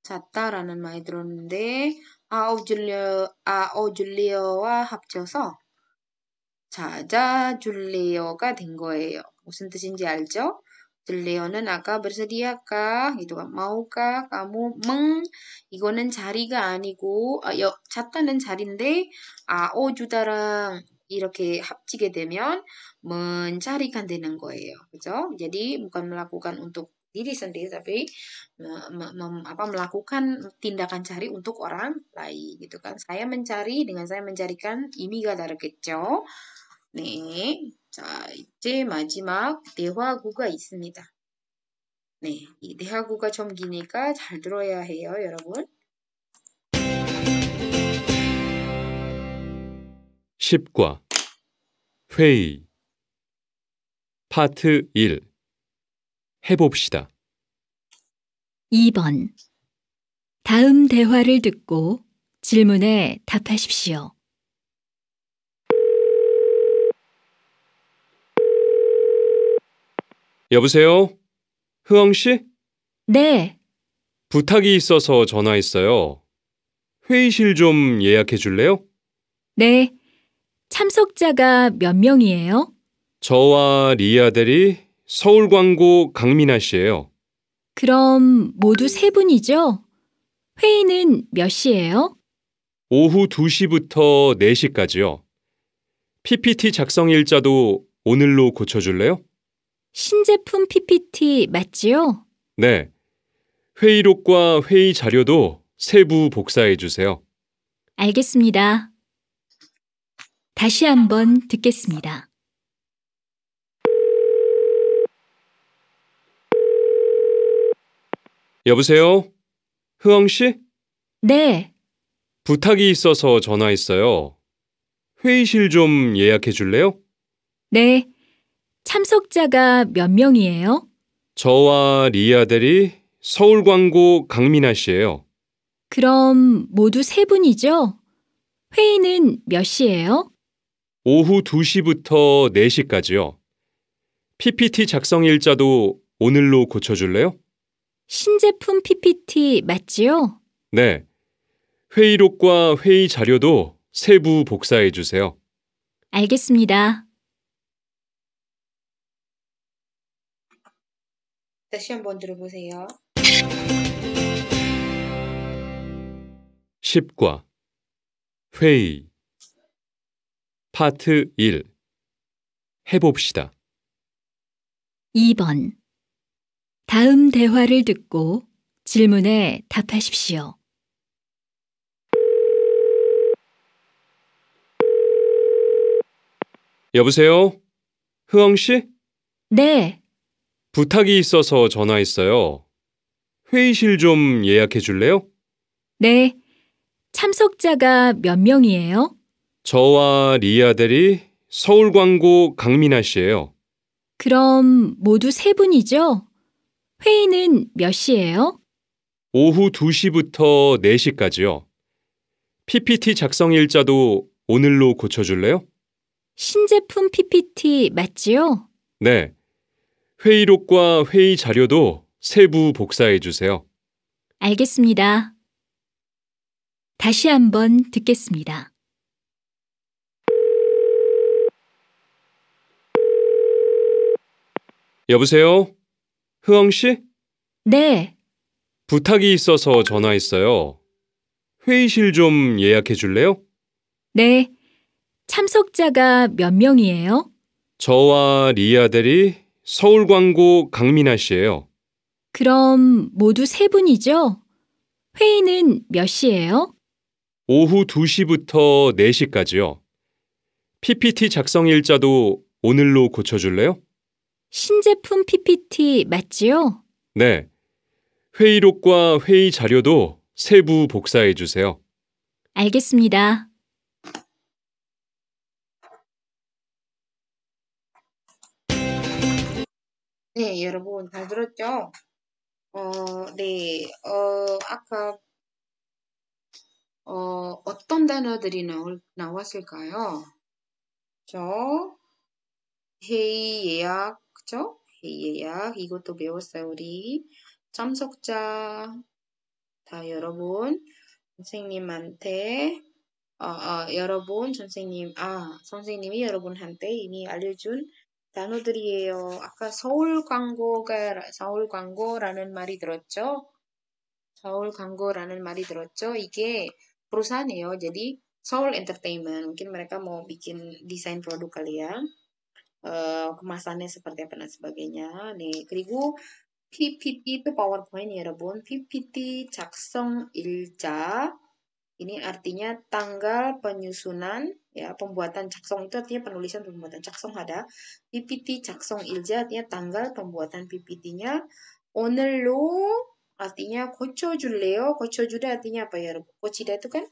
잤다라는 말이 들었는데, 줄리어와 합쳐서 줄리어가 된 거예요. 무슨 뜻인지 알죠? 줄리어는 아까 bersedia kah gitu kan. Maukah kamu 이거는 자리가 아니고 잤다는 자리인데 주다랑 이렇게 합치게 되면 mencarikan 되는 거예요. 그죠? Jadi bukan melakukan untuk diri sendiri tapi melakukan tindakan cari untuk orang lain gitu kan. Saya mencari dengan saya mencarikan 의미가 다르겠죠. 네. 자, 이제 마지막 대화구가 있습니다. 네. 이 대화구가 좀 기니까 잘 들어야 해요, 여러분. 10과 회의 파트 1 해봅시다. 2번. 다음 대화를 듣고 질문에 답하십시오. 여보세요? 흐엉 씨? 네, 부탁이 있어서 전화했어요. 회의실 좀 예약해 줄래요? 네. 참석자가 몇 명이에요? 저와 리아 대리, 서울광고 강민아 씨예요. 그럼 모두 3분이죠? 회의는 몇 시예요? 오후 2시부터 4시까지요. PPT 작성 일자도 오늘로 고쳐줄래요? 신제품 PPT 맞지요? 네. 회의록과 회의 자료도 세부 복사해 주세요. 알겠습니다. 다시 한번 듣겠습니다. 여보세요? 흐엉 씨? 네, 부탁이 있어서 전화했어요. 회의실 좀 예약해 줄래요? 네. 참석자가 몇 명이에요? 저와 리아 대리, 서울광고 강민아 씨예요. 그럼 모두 3분이죠? 회의는 몇 시예요? 오후 2시부터 4시까지요. PPT 작성 일자도 오늘로 고쳐줄래요? 신제품 PPT 맞지요? 네. 회의록과 회의 자료도 세부 복사해 주세요. 알겠습니다. 다시 한번 들어보세요. 10과 회의 파트 1 해봅시다. 2번. 다음 대화를 듣고 질문에 답하십시오. 여보세요? 흐엉 씨? 네, 부탁이 있어서 전화했어요. 회의실 좀 예약해 줄래요? 네. 참석자가 몇 명이에요? 저와 리아 대리, 서울광고 강민아 씨예요. 그럼 모두 3분이죠? 회의는 몇 시예요? 오후 2시부터 4시까지요. PPT 작성 일자도 오늘로 고쳐줄래요? 신제품 PPT 맞지요? 네. 회의록과 회의 자료도 세부 복사해 주세요. 알겠습니다. 다시 한번 듣겠습니다. 여보세요? 흐엉 씨? 네, 부탁이 있어서 전화했어요. 회의실 좀 예약해 줄래요? 네. 참석자가 몇 명이에요? 저와 리아 대리, 서울광고 강민아 씨예요. 그럼 모두 3분이죠? 회의는 몇 시예요? 오후 2시부터 4시까지요. PPT 작성 일자도 오늘로 고쳐줄래요? 신제품 PPT 맞지요? 네. 회의록과 회의 자료도 세부 복사해 주세요. 알겠습니다. 네, 여러분 잘 들었죠? 네, 아까 어떤 단어들이 나왔을까요? 회의 예약, 그죠? 회의 예약, 이것도 배웠어요, 우리. 참석자, 다 여러분, 선생님한테, 선생님이 여러분한테 이미 알려준 단어들이에요. 아까 서울 광고라는 말이 들었죠? 서울 광고라는 말이 들었죠? 이게 perusahaan이에요. jadi Seoul Entertainment. Mungkin mereka mau bikin desain produk kali ya. kemasannya seperti apa dan sebagainya. 네, 그리고 PPT itu PowerPoint ya, 여러분. PPT 작성 일자. Ini artinya tanggal penyusunan, ya, pembuatan 작성 itu artinya penulisan pembuatan 작성 ada. PPT 작성 일자 artinya tanggal pembuatan PPT-nya. 오늘로 artinya 고쳐줄래요? 고쳐주다 artinya apa ya? 고치다 itu kan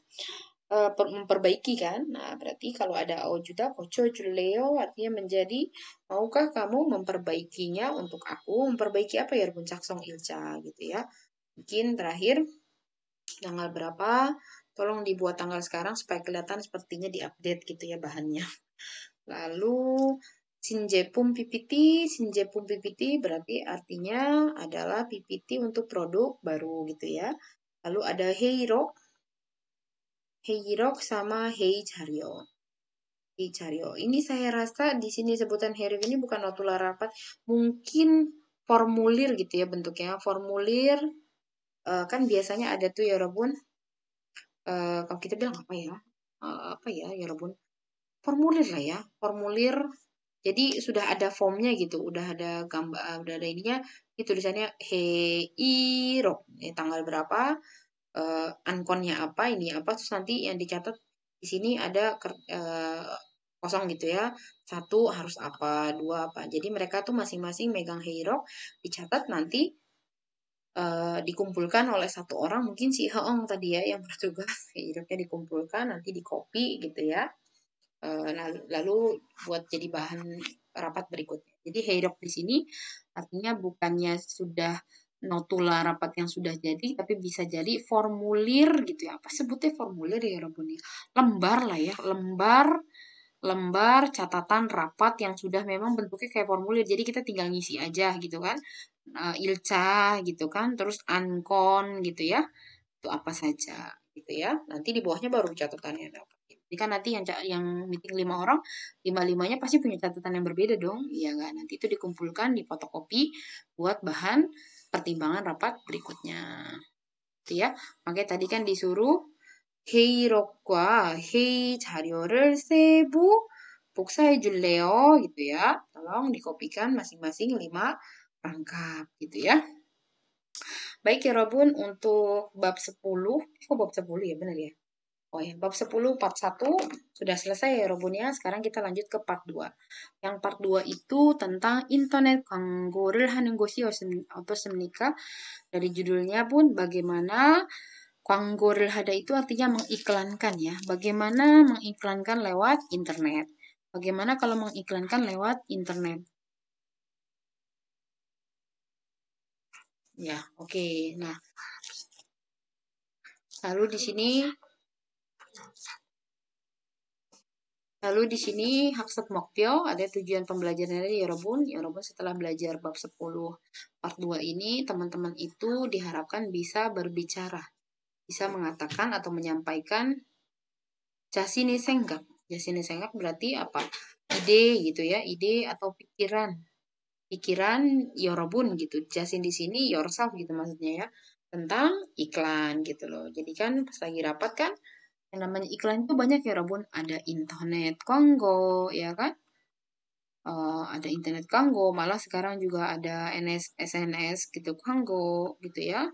memperbaiki kan? Nah, berarti kalau ada ojuda 고쳐줄래요 artinya menjadi maukah kamu memperbaikinya untuk aku? Memperbaiki apa ya? 작성 일자 gitu ya. Mungkin terakhir tanggal berapa? Tolong dibuat tanggal sekarang supaya kelihatan sepertinya diupdate gitu ya bahannya. Lalu 신제품 PPT berarti artinya adalah PPT untuk produk baru gitu ya. Lalu ada Heirok sama Heijario. Ini saya rasa di sini sebutan Heirok ini bukan notula rapat, mungkin formulir gitu ya bentuknya. Formulir kan biasanya ada tuh ya Robun. Kalau kita bilang apa ya? Apa ya Robun? Formulir lah ya, formulir. Jadi sudah ada formnya gitu, udah ada gambar, udah ada ininya. Itu tulisannya Heirok, tanggal berapa, ankonnya apa, ini apa, terus nanti yang dicatat di sini ada kosong gitu ya. 1 harus apa, 2 apa. Jadi mereka tuh masing-masing megang Heirok, dicatat nanti dikumpulkan oleh satu orang, mungkin si Heong tadi ya yang bertugas. Heiroknya dikumpulkan, nanti di copy gitu ya. Lalu buat jadi bahan rapat berikutnya. Jadi Heirok di sini artinya bukannya sudah notula rapat yang sudah jadi, tapi bisa jadi formulir gitu ya. Apa sebutnya formulir ya Robun? Lembar lah ya, lembar catatan rapat yang sudah memang bentuknya kayak formulir. Jadi kita tinggal ngisi aja gitu kan. Ilca gitu kan, terus ankon gitu ya. Itu apa saja gitu ya. Nanti di bawahnya baru catatannya. Jadi kan nanti yang meeting 5 orang, 5-5-nya pasti punya catatan yang berbeda dong. Iya nggak? Nanti itu dikumpulkan, difotokopi buat bahan pertimbangan rapat berikutnya. Gitu ya. Makanya tadi kan disuruh 회의록과 회의 자료를 세부 복사해 줄래요? gitu ya. Tolong dikopikan masing-masing 5 rangkap gitu ya. Baik ya Robun, untuk bab 10, kok bab 10 ya, benar ya? Oh ya, bab 10 part 1 sudah selesai ya Robun ya. Sekarang kita lanjut ke part 2. Yang part 2 itu tentang internet 광고를 하는 곳이 어떻습니까? Dari judulnya pun bagaimana 광고를 하다 itu artinya mengiklankan ya. Bagaimana mengiklankan lewat internet. Bagaimana kalau mengiklankan lewat internet? Ya, oke. Nah, lalu di sini 학습 목표 ada tujuan pembelajaran dari Yorobun. Yorobun setelah belajar bab 10 part 2 ini, teman-teman itu diharapkan bisa berbicara, bisa mengatakan atau menyampaikan 자신의 생각. 자신의 생각 berarti apa? Ide gitu ya, ide atau pikiran Yorobun gitu. Jasin di sini yourself gitu maksudnya ya. Tentang iklan gitu loh. Jadi kan pas lagi rapat kan yang namanya iklan itu banyak ya Robun. Ada internet 광고 ya kan? Ada internet 광고, malah sekarang juga ada SNS gitu 광고 gitu ya.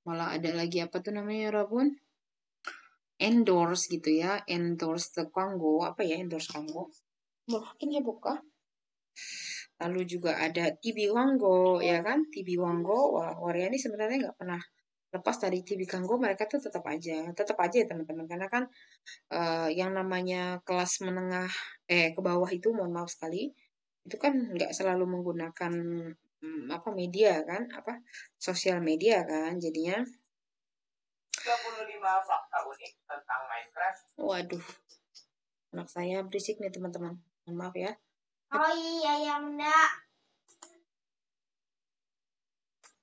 Malah ada lagi apa tuh namanya Robun? Endorse gitu ya. Endorse the 광고. Apa ya endorse 광고? Mungkin 해볼까? Lalu juga ada TV Wango, ya kan? TV Wango, wah, Waryani sebenarnya nggak pernah lepas dari TV Wango, mereka tuh tetap aja ya teman-teman. Karena kan yang namanya kelas menengah, ke bawah itu, mohon maaf sekali, itu kan nggak selalu menggunakan media kan, sosial media kan, jadinya 35 fakta unik tentang Minecraft. Waduh, anak saya berisik nih teman-teman. Mohon maaf ya. Oh iya ya enggak.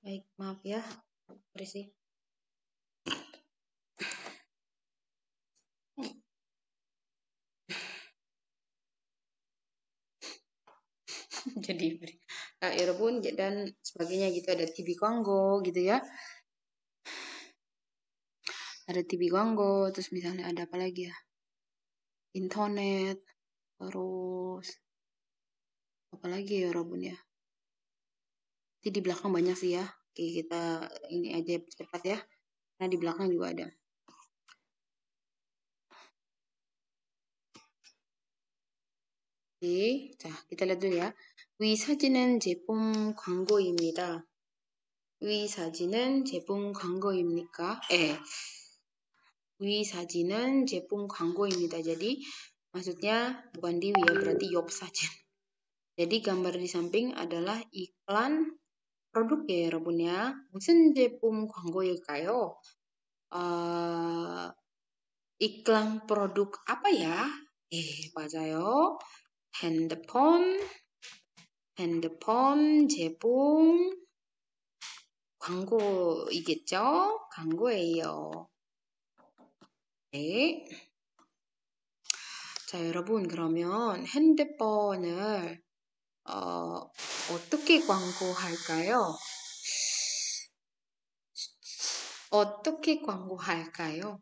Baik, maaf ya. Berisik. Jadi Earbun dan sebagainya gitu, ada TV Kongo gitu ya, ada TV Kongo, terus misalnya ada apa lagi ya, internet, terus apa lagi ya Earbun ya, jadi di belakang banyak sih ya. Oke, kita ini aja cepat ya, nah di belakang juga ada. Oke, 자 kita lihat dulu ya. 위 사진은 제품 광고입니다. 위 사진은 제품 광고입니까? 위 사진은 제품 광고입니다. Jadi maksudnya bukan di 위 ya, berarti 옆 사진. Jadi gambar di samping adalah iklan produk ya 여러분 ya. 무슨 제품 광고일까요? iklan produk apa ya? 맞아요. 핸드폰 제품 광고이겠죠? 광고예요. 네. 자, 여러분, 그러면 핸드폰을 어떻게 광고할까요? 어떻게 광고할까요?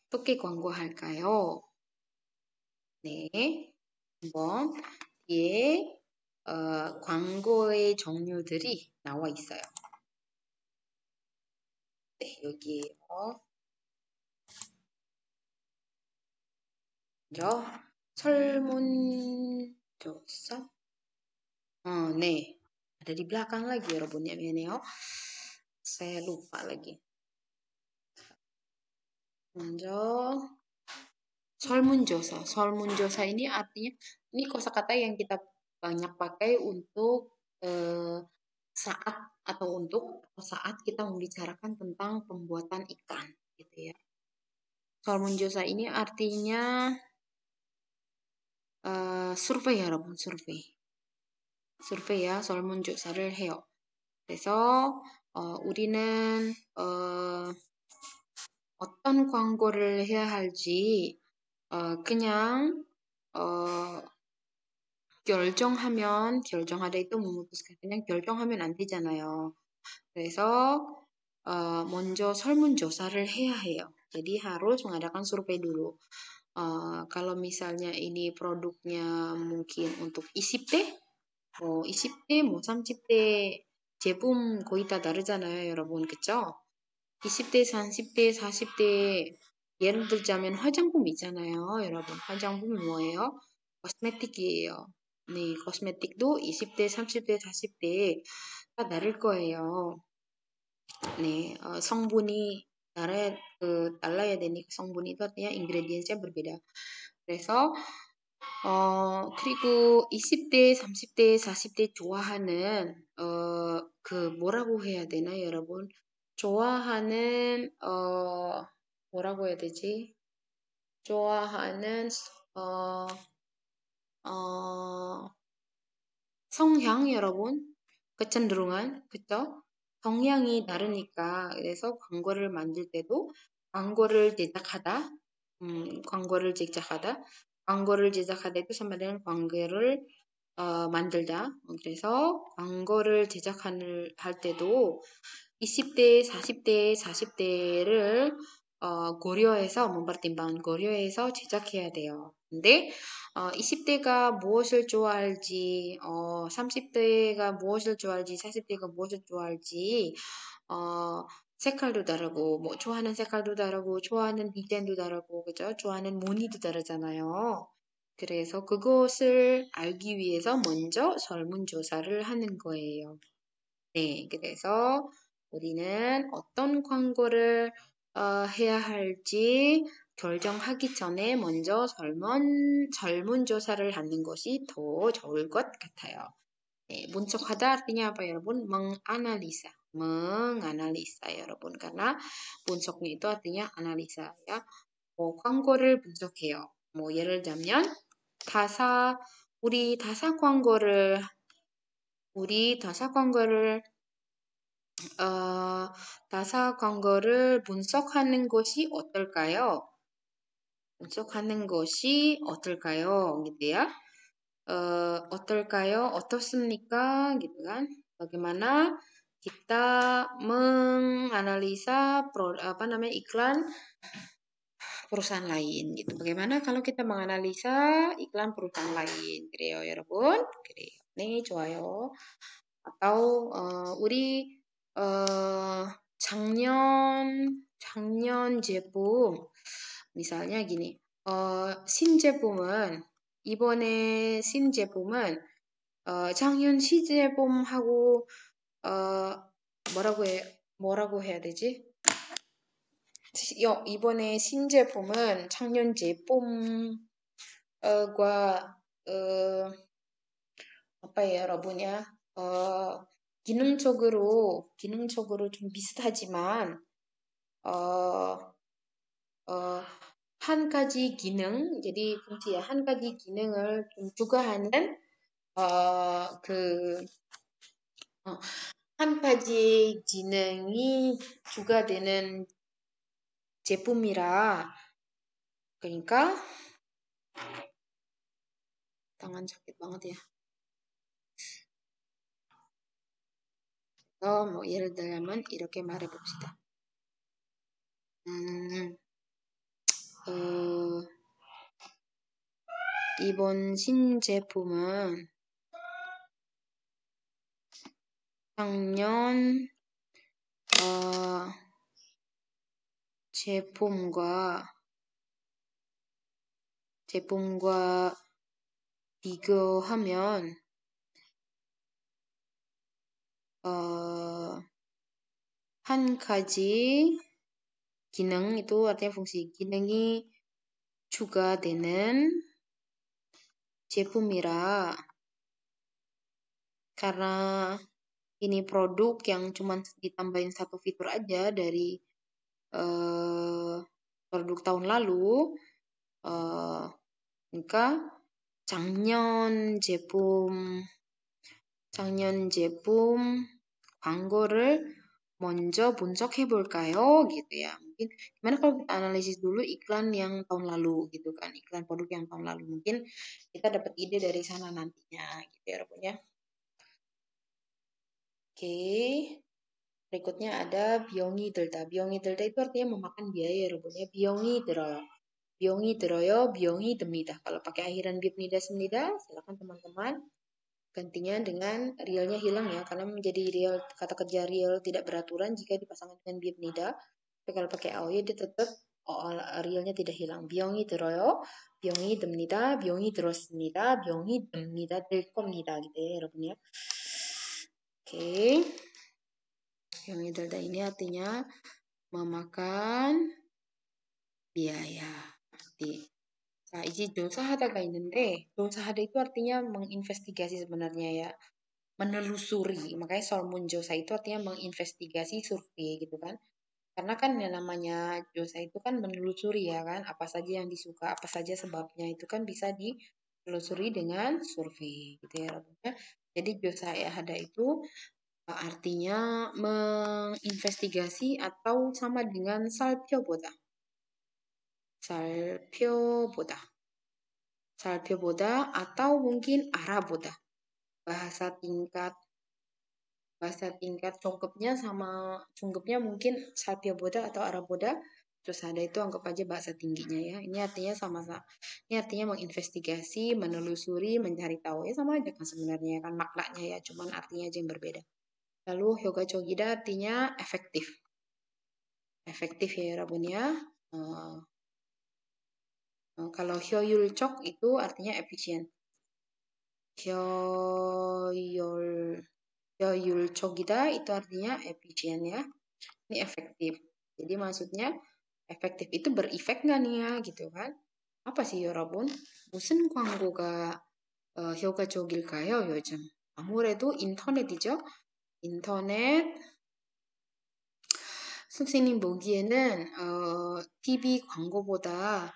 어떻게 광고할까요? 네, 한번 뒤에 광고의 종류들이 나와 있어요. 네, 여기에요. 먼저 설문조사. 네, ada di belakang lagi 여러분 ya, 미안해요. Saya lupa lagi. 먼저 설문조사. 설문조사 ini artinya, ini kosakata yang kita banyak pakai untuk saat kita membicarakan tentang pembuatan iklan gitu ya. 설문조사 ini artinya survei ya 여러분, survei. survei ya, 설문조사를 해요. 그래서 우리는 어떤 광고를 해야 할지 그냥 결정하다 itu memutuskan. 그냥 결정하면 안 되잖아요. 그래서 먼저 설문조사를 해야 해요. Jadi harus mengadakan survei dulu. kalau misalnya ini produknya mungkin untuk 20대, 20대, 30대 제품 거의 다 다르잖아요, 여러분. 그쵸? 20대, 30대, 40대 예를 들자면 화장품 있잖아요, 여러분. 화장품이 뭐예요? 코스메틱이에요. 네, 코스메틱도 20대, 30대, 40대 다 다를 거예요. 네, 성분이 달라야 되니까 성분이 또 artinya ingredientsnya berbeda. 그래서 그리고 20대, 30대, 40대 좋아하는 뭐라고 해야 되나 여러분? 좋아하는 뭐라고 해야 되지? 좋아하는 성향 여러분, kecenderungan, 그쵸? 성향이 다르니까 그래서 광고를 만들 때도 광고를 제작하다 itu sama dengan 광고를 만들다. 그래서 광고를 할 때도 20대, 40대, 40대를 고려해서 제작해야 돼요. 근데 20대가 무엇을 좋아할지, 30대가 무엇을 좋아할지, 40대가 무엇을 좋아할지, 색깔도 다르고, 뭐 좋아하는 색깔도 다르고, 좋아하는 디자인도 다르고, 그죠? 좋아하는 무늬도 다르잖아요. 그래서 그것을 알기 위해서 먼저 설문조사를 하는 거예요. 네, 그래서 우리는 어떤 광고를 해야 할지 결정하기 전에 먼저 설문조사를 하는 것이 더 좋을 것 같아요. 네, 분석하다 artinya apa ya, 여러분? menganalisa. menganalisa ya 여러분. karena 분석nya itu artinya analisa ya. 광고를 분석해요. 예를 들면 우리 다사 광고를 다사 광고를 분석하는 것이 어떨까요? 분석하는 것이 어떨까요? gitu ya. 어떨까요? 어떻습니까? gitu kan. Bagaimana kita menganalisa iklan perusahaan lain gitu. Bagaimana kalau kita menganalisa iklan perusahaan lain? 그래요, 여러분. 그래요. 네, 좋아요. atau 우리 작년 제품 misalnya gini. 이번에 신제품은 작년 시제품하고 뭐라고 해야 되지? 이번에 신제품은 작년 제품과 apa ya 여러분야 기능적으로 좀 비슷하지만 한 가지 기능 jadi fungsi ya 한 가지 기능을 좀 추가하는 한 가지 기능이 추가되는 제품이라 그러니까 tangan sakit banget ya. 예를 들면 이렇게 말해봅시다. 이번 신제품은 작년 제품과 비교하면 한 가지 기능 itu artinya fungsi 기능이 추가되는 제품이라 karena ini produk yang cuma ditambahin satu fitur aja dari produk tahun lalu 그러니까 작년 제품 광고를 먼저 분석해 볼까요? gitu ya. Mungkin gimana kalau kita analisis dulu iklan yang tahun lalu gitu kan, iklan produk yang tahun lalu. Mungkin kita dapat ide dari sana nantinya gitu ya Rabun ya. Oke. Berikutnya ada 비용이 들다. 비용이 들다 itu artinya memakan biaya ya Rabun ya. 비용이 들어요, 비용이 듭니다. Kalau pakai akhiran 비입니다, 습니다, silakan teman-teman gantinya dengan realnya hilang ya, karena menjadi real kata kerja real tidak beraturan jika dipasangkan dengan 비입니다. Tapi kalau pakai aoy dia tetap realnya tidak hilang. 비용이 들어요, 비용이 듭니다, 비용이 들었습니다, 비용이 듭니다, 될 겁니다 gitu ya 여러분 ya. Oke. 비용이 들다 ini artinya memakan biaya. Nah, 이제 조사하다가 있는데 조사하다 itu artinya menginvestigasi sebenarnya ya, menelusuri. Makanya 설문조사 itu artinya menginvestigasi survei gitu kan. Karena kan yang namanya 조사 itu kan menelusuri ya kan, apa saja yang disuka, apa saja sebabnya itu kan bisa ditelusuri dengan survei gitu ya. Jadi 조사하다 itu artinya menginvestigasi atau sama dengan 살펴보다 atau mungkin 알아보다. bahasa tingkat cungkepnya mungkin 살펴보다 atau 알아보다. Terus ada itu anggap aja bahasa tingginya ya. Ini artinya sama-sama. Ini artinya menginvestigasi, menelusuri, mencari tahu ya, sama aja kan sebenarnya kan maknanya ya, cuman artinya aja yang berbeda. Lalu 효과적이다 artinya efektif. Efektif ya 여러분 ya. Kalau 효율적 itu artinya efisien. 효율적이다 itu artinya efisien ya. Ini efektif. Jadi maksudnya efektif itu berefek nggak nih ya gitu kan? Apa sih 여러분? 무슨 광고가 효과적일까요 요즘? 아무래도 인터넷이죠. 인터넷 선생님 보기에는 TV 광고보다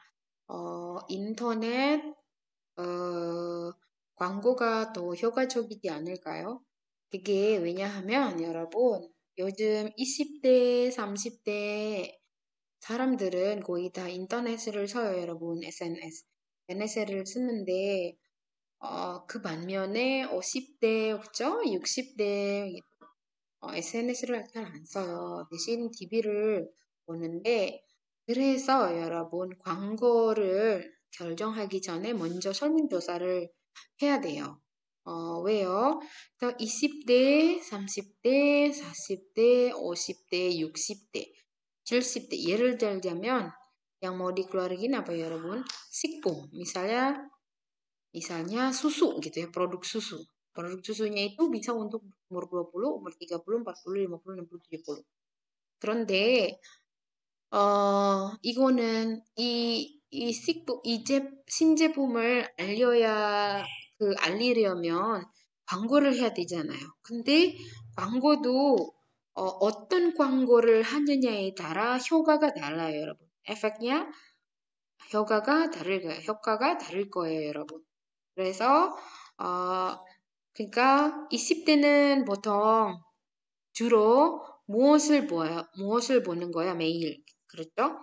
인터넷 광고가 더 효과적이지 않을까요? 그게 왜냐하면 여러분 요즘 20대, 30대 사람들은 거의 다 인터넷을 써요, 여러분. SNS를 쓰는데 그 반면에 50대, 그죠? 60대 SNS를 잘 안 써요. 대신 TV를 보는데, 그래서 여러분 광고를 결정하기 전에 먼저 설문조사를 해야 돼요. 왜요? 그래서 20대, 30대, 40대, 50대, 60대, 70대 예를 들자면 yang mau dikeluarin apa ya, 여러분? 식품. Misalnya susu gitu ya, produk susu. Produk susunya itu bisa untuk umur 20, umur 30, 40, 50, 60, 70. 그런데 이거는 신제품을 알리려면 광고를 해야 되잖아요. 근데 광고도 어떤 광고를 하느냐에 따라 효과가 달라요, 여러분. 효과가 다를 거예요, 여러분. 그래서 그러니까 20대는 보통 주로 무엇을 보는 거야, 매일. 그렇죠?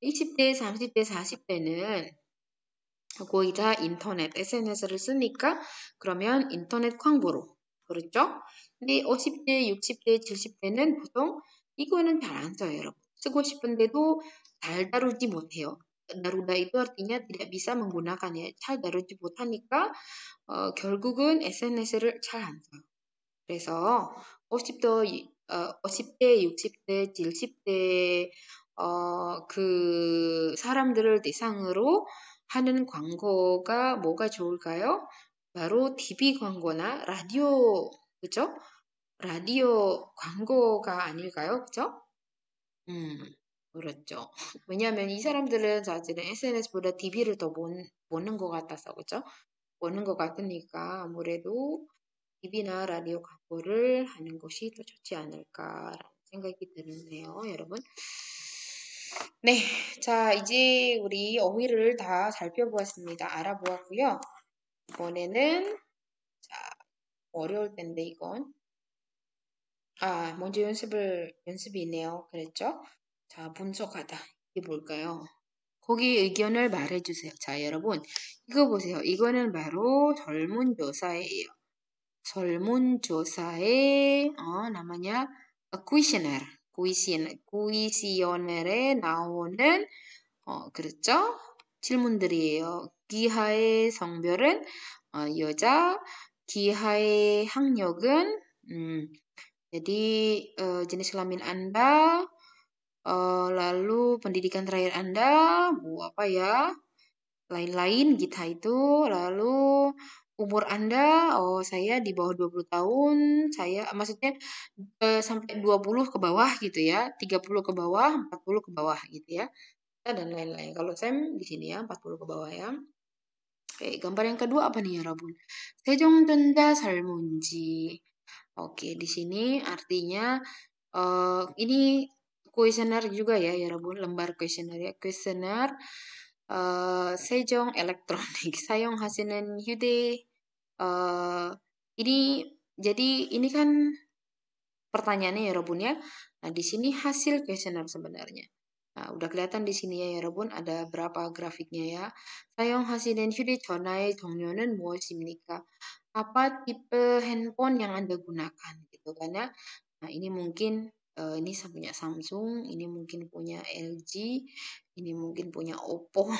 20대, 30대, 40대는 거의 다 인터넷, SNS를 쓰니까 그러면 인터넷 광고로. 그렇죠? 근데 50대, 60대, 70대는 보통 이거는 잘 안 써요, 여러분. 쓰고 싶은데도 잘 다루지 못해요. daruda itu artinya tidak bisa menggunakannya. 잘 다루지 못하니까 결국은 SNS를 잘 안 써요. 그래서 50대, 60대, 70대 그 사람들을 대상으로 하는 광고가 뭐가 좋을까요? 바로 TV 광고나 라디오, 그죠? 라디오 광고가 아닐까요? 그죠? 그렇죠. 왜냐하면 이 사람들은 사실은 SNS보다 TV를 더 보는 것 같아서, 그죠? 보는 것 같으니까 아무래도 TV나 라디오 광고를 하는 것이 더 좋지 않을까라는 생각이 드네요, 여러분. 네, 자, 이제 우리 어휘를 다 살펴보았습니다. 알아보았고요. 이번에는, 자, 어려울 텐데, 이건. 먼저 연습이 있네요. 그랬죠? 자, 분석하다. 이게 뭘까요? 거기 의견을 말해주세요. 자, 여러분, 이거 보세요. 이거는 바로 설문조사예요. 설문조사의 namanya kuesioner. kuesioner에 나오는 그렇죠? 질문들이에요. 기하의 성별은 여자, 기하의 학력은 jadi jenis kelamin Anda, lalu pendidikan terakhir Anda, apa ya? Lain-lain gitu itu. Lalu umur Anda, saya di bawah 20 tahun, saya maksudnya sampai 20 ke bawah gitu ya, 30 ke bawah, 40 ke bawah gitu ya. Dan lain-lain. Kalau Sam di sini ya 40 ke bawah ya. Oke, gambar yang kedua apa nih, 여러분? 세종전자 설문지. Oke, di sini artinya ini kuesioner juga ya, 여러분. Lembar kuesioner ya. Kuesioner 세종 elektronik 사용하시는 ini jadi ini kan pertanyaannya ya, 여러분 ya. Nah, di sini hasil kuesioner sebenarnya. Nah, udah kelihatan di sini ya, 여러분, ada berapa grafiknya ya. 사용하시는 휴대전화의 종류는 무엇입니까? Apa tipe handphone yang Anda gunakan gitu kan ya. Nah, ini mungkin ini punya Samsung, ini mungkin punya LG, ini mungkin punya Oppo,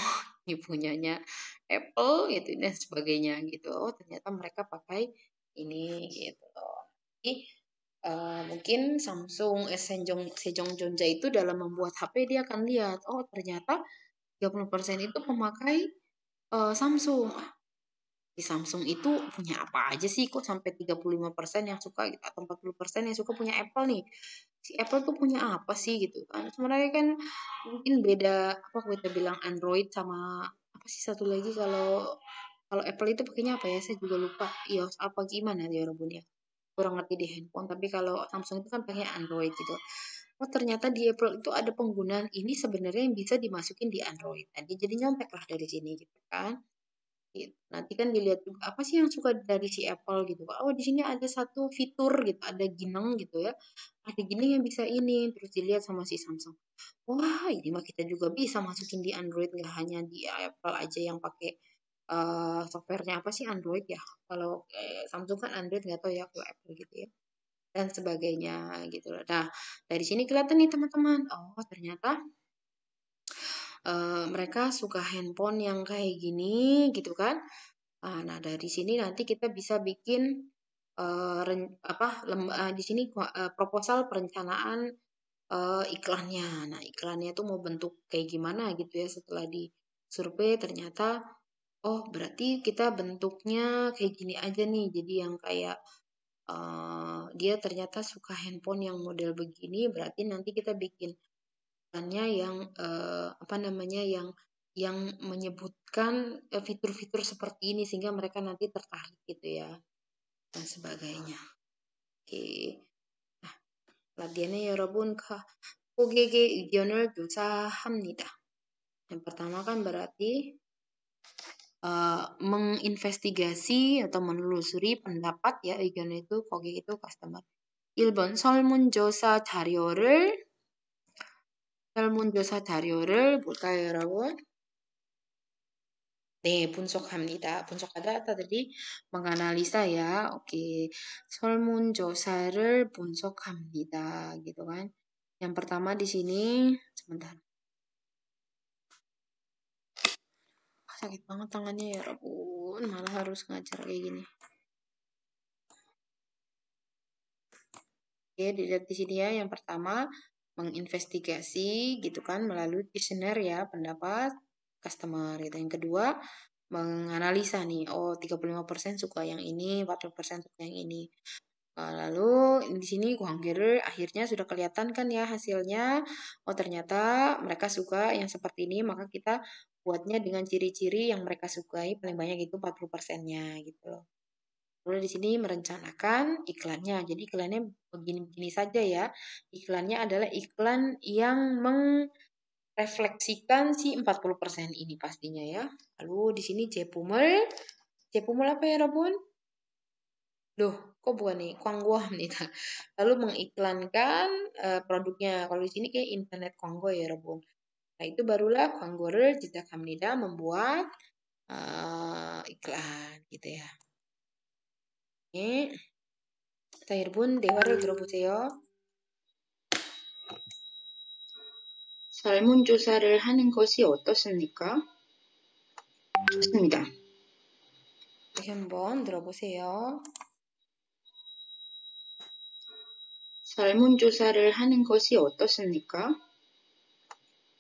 ini punyanya Apple gitu dan sebagainya gitu. Oh, ternyata mereka pakai ini gitu. Jadi mungkin Samsung, Sejong itu dalam membuat HP dia akan lihat, oh ternyata 30% itu pemakai Samsung. Di Samsung itu punya apa aja sih kok sampai 35% yang suka gitu, atau 40% yang suka punya Apple nih. Si Apple tuh punya apa sih gitu kan. Sebenarnya kan mungkin beda, apa kita bilang Android sama apa sih satu lagi, kalau Apple itu pakainya apa ya, saya juga lupa. iOS apa gimana ya, Rabun ya. Kurang ngerti di handphone, tapi kalau Samsung itu kan pakai Android gitu. oh ternyata di Apple itu ada penggunaan ini sebenarnya yang bisa dimasukin di Android. Nah, dia jadi nyontek lah dari sini gitu kan. Gitu. Nanti kan dilihat juga apa sih yang suka dari si Apple gitu. Oh, di sini ada satu fitur gitu, ada ginang gitu ya. Ada gini yang bisa ini, terus dilihat sama si Samsung. Wah, ini mah kita juga bisa masukin di Android, nggak hanya di Apple aja yang pakai softwarenya apa sih Android ya. Kalau Samsung kan Android nggak tahu ya kalau Apple gitu ya dan sebagainya gitu loh. Nah, dari sini kelihatan nih teman-teman. Oh, ternyata mereka suka handphone yang kayak gini gitu kan. Nah, dari sini nanti kita bisa bikin di sini proposal perencanaan iklannya. Nah, iklannya itu mau bentuk kayak gimana gitu ya setelah di survei ternyata oh berarti kita bentuknya kayak gini aja nih. Jadi yang kayak dia ternyata suka handphone yang model begini, berarti nanti kita bikin iklannya yang apa namanya yang menyebutkan fitur-fitur seperti ini sehingga mereka nanti tertarik gitu ya dan sebagainya. Oke. Nah, latihannya 여러분 고객의 의견을 조사합니다. Yang pertama kan berarti menginvestigasi atau menelusuri pendapat ya 의견 itu 고객 itu customer. 1번 설문조사 자료를 볼까요, 여러분? 네, 분석합니다. 분석하다 tadi menganalisa ya. Oke. 설문조사를 분석합니다. gitu kan. Yang pertama di sini sebentar. Sakit banget tangannya ya, Rabun. Malah harus ngajar kayak gini. Oke, dilihat di sini ya. Yang pertama menginvestigasi gitu kan melalui kuesioner ya, pendapat customer gitu. Yang kedua menganalisa nih, oh 35% suka yang ini, 40% suka yang ini. Lalu di sini Guanggerer akhirnya sudah kelihatan kan ya hasilnya. Oh ternyata mereka suka yang seperti ini, maka kita buatnya dengan ciri-ciri yang mereka sukai paling banyak itu 40%-nya gitu loh. Lalu di sini merencanakan iklannya. Jadi iklannya begini-begini saja ya. Iklannya adalah iklan yang refleksikan si 40% ini pastinya ya. Lalu di sini Cepumel. Cepumel apa ya, Rabun? Loh, kok bukan nih? Kwangguam nih. Lalu mengiklankan produknya. Kalau di sini kayak internet Kwanggo ya, Rabun. Nah, itu barulah Kwanggo를 제작합니다. Membuat iklan gitu ya. Ini 자, 여러분 대화를 들어보세요. 설문조사를 하는 것이 어떻습니까? 좋습니다. 다시 한번 들어보세요. 설문조사를 하는 것이 어떻습니까?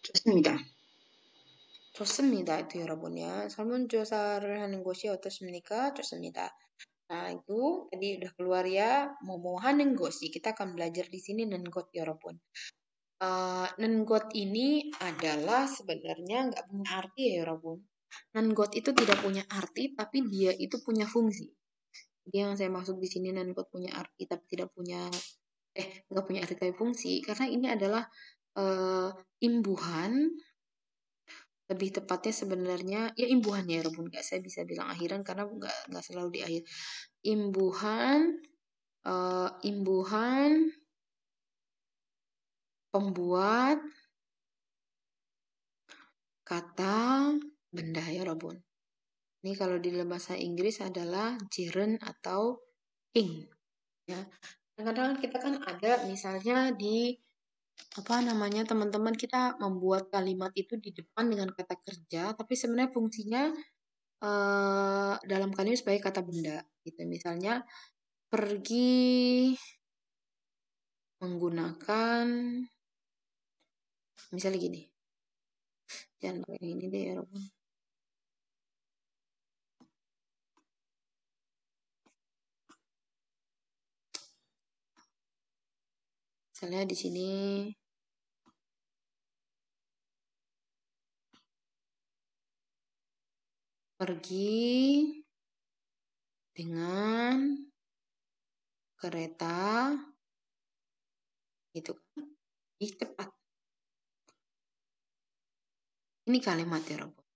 좋습니다. 좋습니다. itu 여러분 ya. 설문조사를 하는 것이 어떻습니까? 좋습니다. Nah, itu tadi udah keluar ya. mau hanen gosi. Kita akan belajar di sini nengot ya, 여러분. Nengot ini adalah sebenarnya nggak punya arti ya, 여러분. Nengot itu tidak punya arti, tapi dia itu punya fungsi. Jadi yang saya maksud di sini nengot punya arti, tapi tidak punya, nggak punya arti tapi fungsi. Karena ini adalah imbuhan, lebih tepatnya sebenarnya ya imbuhan ya, Rebun. Nggak saya bisa bilang akhiran karena nggak selalu di akhir. Imbuhan pembuat kata benda ya, Rebun. Ini kalau di dalam bahasa Inggris adalah gerund atau ing. Ya. Kadang-kadang kita kan ada misalnya di apa namanya teman-teman kita membuat kalimat itu di depan dengan kata kerja, tapi sebenarnya fungsinya dalam kalimat sebagai kata benda. Gitu. Misalnya pergi menggunakan, misalnya gini, jangan pakai ini deh ya, Robun. Misalnya di sini pergi dengan kereta gitu kan. lebih cepat. Ini kalimat ya Robun.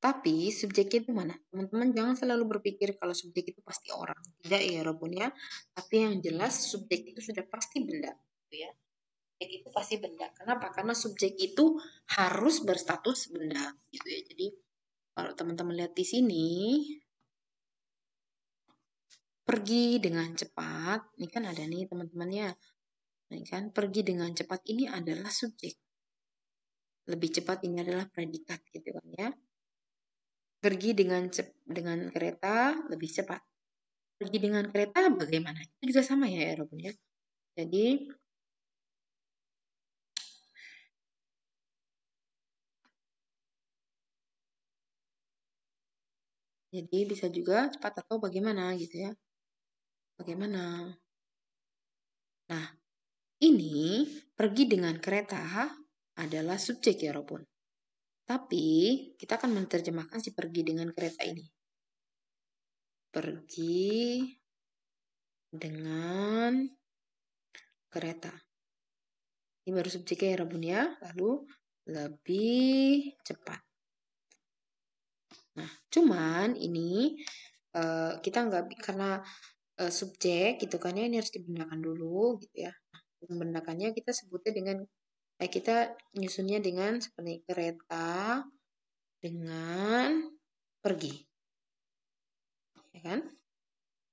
Tapi subjeknya itu mana? Teman-teman jangan selalu berpikir kalau subjek itu pasti orang. Tidak ya Robun ya. Tapi yang jelas subjek itu sudah pasti benda. Gitu ya. Subjek itu pasti benda. Kenapa? Karena subjek itu harus berstatus benda. Gitu ya. Jadi kalau teman-teman lihat di sini, pergi dengan cepat. Ini kan ada nih teman-temannya. Ini kan pergi dengan cepat ini adalah subjek. Lebih cepat ini adalah predikat gitu kan ya. Pergi dengan kereta lebih cepat. Pergi dengan kereta bagaimana? Itu juga sama ya Robun ya. Jadi bisa juga cepat atau bagaimana gitu ya. Bagaimana? Nah, ini pergi dengan kereta adalah subjek ya Robun. Tapi kita akan menerjemahkan si pergi dengan kereta ini. Pergi dengan kereta. Ini baru subjeknya ya Robun ya. Lalu lebih cepat. Nah, cuman ini kita nggak karena subjek gitu kan ya, ini harus dibendakan dulu gitu ya. Nah, pembendakannya kita sebutnya dengan kita nyusunnya dengan seperti kereta dengan pergi. Ya kan?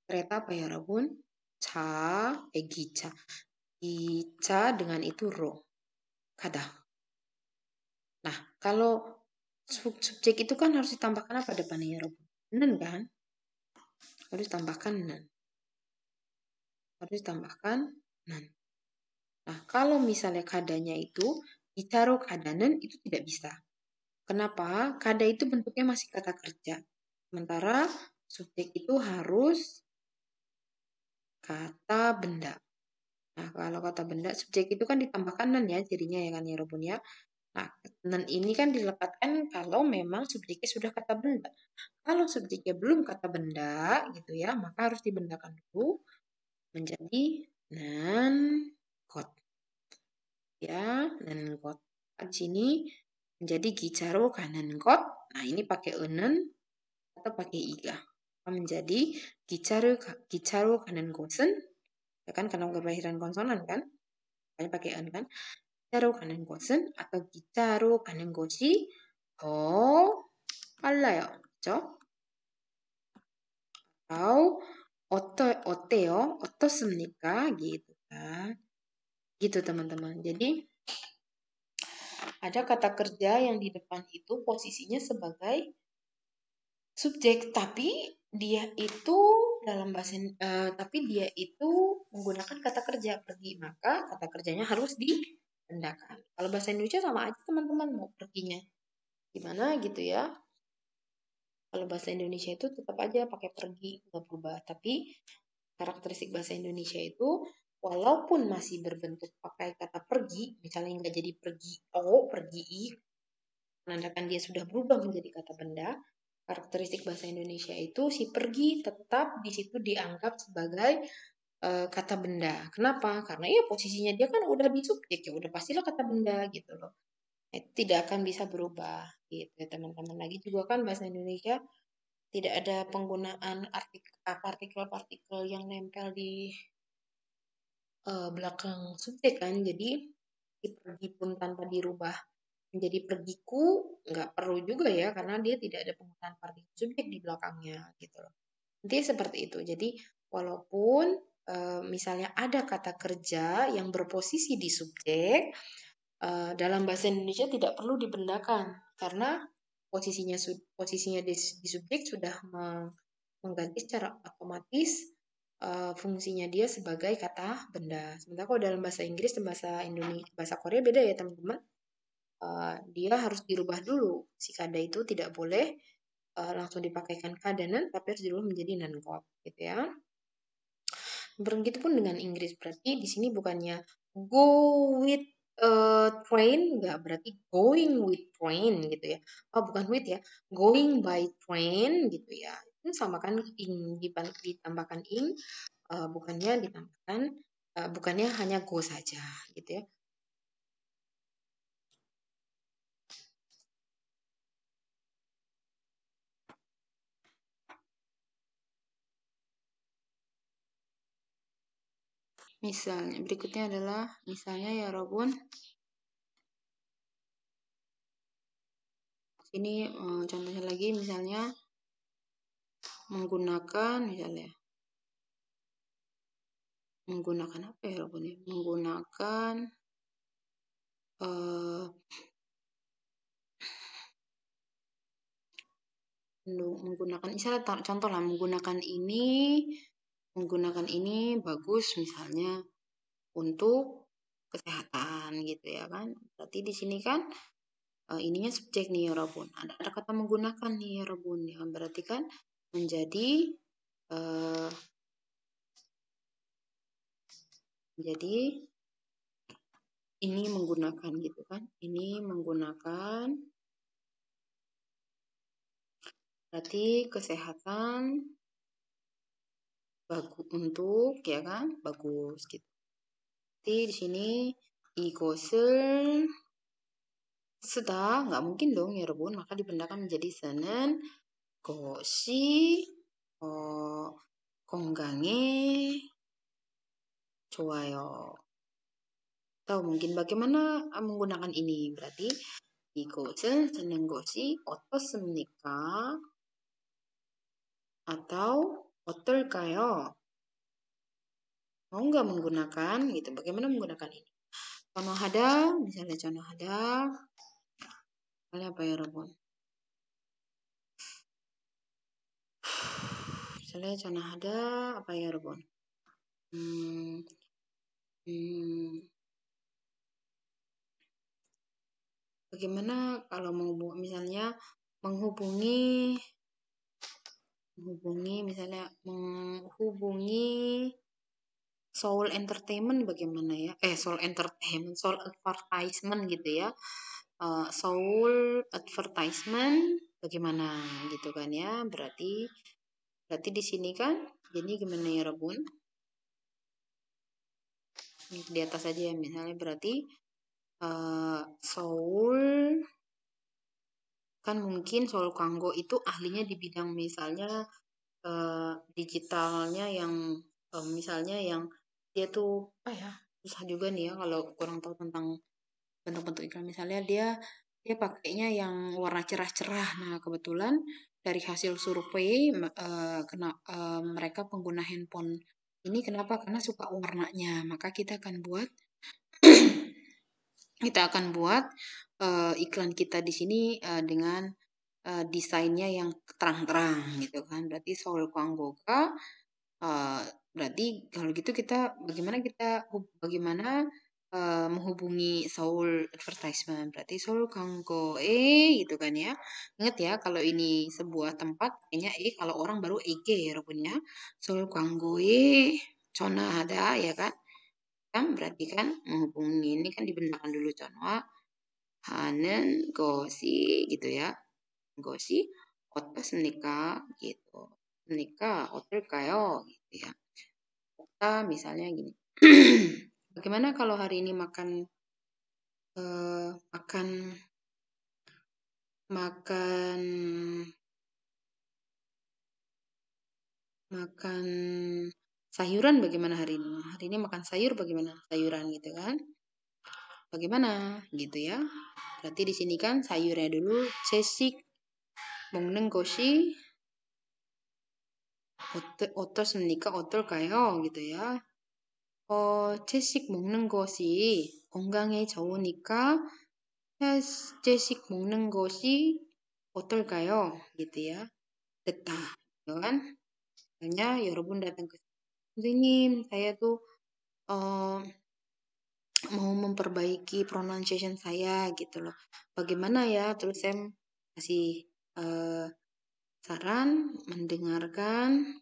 Kereta apa ya Rabun? Gica. Gica dengan itu ro. Kada. Nah, kalau subjek itu kan harus ditambahkan apa depannya ya Rabun? Nen kan? Harus tambahkan nen. Harus tambahkan nen. Nah, kalau misalnya kadanya itu ditaruh kadanen itu tidak bisa. Kenapa? Kada itu bentuknya masih kata kerja. Sementara subjek itu harus kata benda. Nah, kalau kata benda, subjek itu kan ditambahkan nen ya, jadinya ya kan ya Robun ya. Nah, nen ini kan dilekatkan kalau memang subjeknya sudah kata benda. Kalau subjeknya belum kata benda gitu ya, maka harus dibendakan dulu menjadi nen kot. Ya, nen kot. Di sini menjadi gicaro kanan kot. Nah, ini pakai enen atau pakai iga. Menjadi gicaro kanan kosen. Ya kan, karena kelahiran konsonan kan. Makanya pakai en kan. Gicaro kanan kosen atau gicaro kanan gosi. Oh, 빨라요. 그죠? atau 어때요? 어떻습니까? Gitu kan. Gitu teman-teman. Jadi ada kata kerja yang di depan itu posisinya sebagai subjek, tapi dia itu dalam bahasa tapi dia itu menggunakan kata kerja pergi, maka kata kerjanya harus dibendakan. Kalau bahasa Indonesia sama aja teman-teman, mau perginya gimana gitu ya. Kalau bahasa Indonesia itu tetap aja pakai pergi, nggak berubah. Tapi karakteristik bahasa Indonesia itu walaupun masih berbentuk pakai kata pergi, misalnya nggak jadi pergi o, pergi i, menandakan dia sudah berubah menjadi kata benda. Karakteristik bahasa Indonesia itu si pergi tetap di situ dianggap sebagai kata benda. Kenapa? Karena ya posisinya dia kan udah di subjek ya, udah pastilah kata benda gitu loh. Tidak akan bisa berubah gitu ya teman-teman. Lagi juga kan bahasa Indonesia tidak ada penggunaan partikel-partikel yang nempel di belakang subjek kan. Jadi si pergi pun tanpa dirubah menjadi pergiku nggak perlu juga ya karena dia tidak ada penggunaan partikel subjek di belakangnya gitu loh. Intinya seperti itu. Jadi walaupun misalnya ada kata kerja yang berposisi di subjek, dalam bahasa Indonesia tidak perlu dibendakan karena posisinya di subjek sudah mengganti secara otomatis fungsinya dia sebagai kata benda. Sementara kalau dalam bahasa Inggris dan bahasa Korea beda ya teman-teman. Dia harus dirubah dulu. Si kada itu tidak boleh langsung dipakaikan kadanan, tapi harus dirubah menjadi non-code gitu ya. Begitu pun dengan Inggris, berarti di sini bukannya go with train, nggak, berarti going with train gitu ya. Oh, bukan with ya, going by train gitu ya. Itu sama kan ditambahkan ing, bukannya ditambahkan, bukannya hanya go saja gitu ya. Misalnya, berikutnya adalah misalnya ya Robun. Ini contohnya lagi misalnya menggunakan apa ya Robun ya? Menggunakan misalnya contoh lah menggunakan ini bagus misalnya untuk kesehatan gitu ya kan. Berarti di sini kan ininya subjek nih ya Robun. Ada kata menggunakan nih ya Robun ya. Berarti kan menjadi ini menggunakan gitu kan. Ini menggunakan berarti kesehatan bagus untuk ya kan bagus gitu. Jadi di sini 이것을 쓰다 nggak mungkin dong ya Rebun, maka dipindahkan menjadi 쓰는 것이 건강에 좋아요. Atau mungkin bagaimana menggunakan ini berarti 이것을 쓰는 것이 어떻습니까? Atau 어떨까요? Mau nggak menggunakan gitu? Bagaimana menggunakan ini? Contoh ada, misalnya contoh ada, misalnya apa ya Robon? Misalnya contoh ada apa ya Robon? Bagaimana kalau misalnya menghubungi Seoul Entertainment bagaimana ya? Seoul Entertainment, Seoul Advertisement gitu ya. Seoul Advertisement bagaimana gitu kan ya? Berarti di sini kan jadi gimana ya Robun? Di atas aja ya misalnya berarti Seoul kan mungkin Seoul Kanggo itu ahlinya di bidang misalnya digitalnya yang misalnya yang dia tuh susah juga nih ya kalau kurang tahu tentang bentuk-bentuk iklan. Misalnya dia pakainya yang warna cerah-cerah. Nah kebetulan dari hasil survei mereka pengguna handphone ini kenapa? Karena suka warnanya. Maka kita akan buat iklan kita di sini dengan desainnya yang terang-terang gitu kan. Berarti Seoul Kwanggoka berarti kalau gitu kita bagaimana menghubungi Seoul Advertisement. Berarti Seoul Kwanggoe gitu kan ya. Ingat ya kalau ini sebuah tempat kayaknya kalau orang baru EG ya rupanya. Seoul Kwanggoe Chona ada ya kan. Kan berarti kan menghubungi ini kan dibenarkan dulu Chona hanen gosi gitu ya. Gosi 어떻습니까? gitu. Menikah 어떨까요? gitu ya. Kita misalnya gini. Bagaimana kalau hari ini makan sayuran bagaimana hari ini? Hari ini makan sayur bagaimana? Sayuran gitu kan? Bagaimana gitu ya? Berarti di sini kan sayurnya dulu 채식 먹는 것이 어떻습니까? 어떨까요? gitu ya. 채식 먹는 것이 건강에 좋으니까 채식 먹는 것이 어떨까요? gitu ya. Tetap, gitu kan? Misalnya 여러분 datang ke 선생님, saya tuh mau memperbaiki pronunciation saya gitu loh. Bagaimana ya? Terus saya kasih saran mendengarkan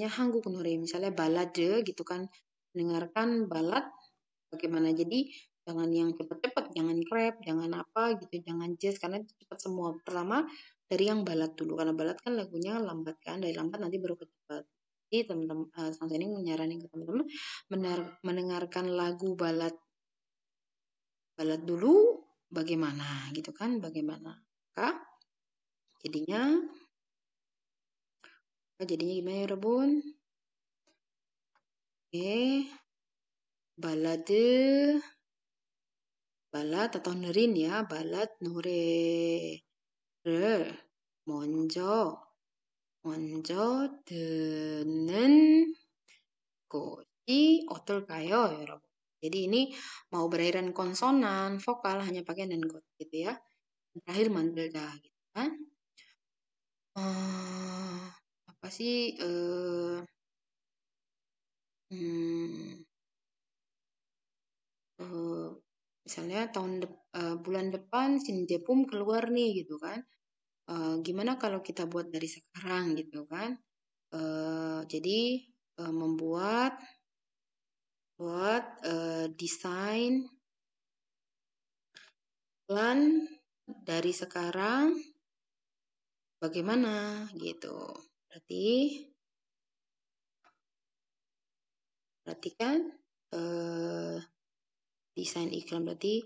한국 노래 misalnya balade gitu kan, mendengarkan balad bagaimana. Jadi jangan yang cepet-cepet, jangan rap, jangan apa gitu, jangan jazz karena cepat semua. Pertama dari yang balad dulu karena balad kan lagunya lambat kan, dari lambat nanti baru ke cepat. Jadi teman-teman Sang ini menyaranin ke teman-teman mendengarkan lagu balad dulu bagaimana gitu kan, bagaimana. Maka Jadinya gimana ya, 여러분? balad atau nerin ya, balad 노래를 먼저 듣는 것이 어떨까요, 여러분? Jadi ini mau berakhiran konsonan, vokal hanya pakai nen got gitu ya. Terakhir mandelda gitu kan. Apa sih misalnya bulan depan Sinjepum keluar nih gitu kan. Gimana kalau kita buat dari sekarang gitu kan. Jadi membuat desain plan dari sekarang bagaimana gitu. Perhatikan desain iklan berarti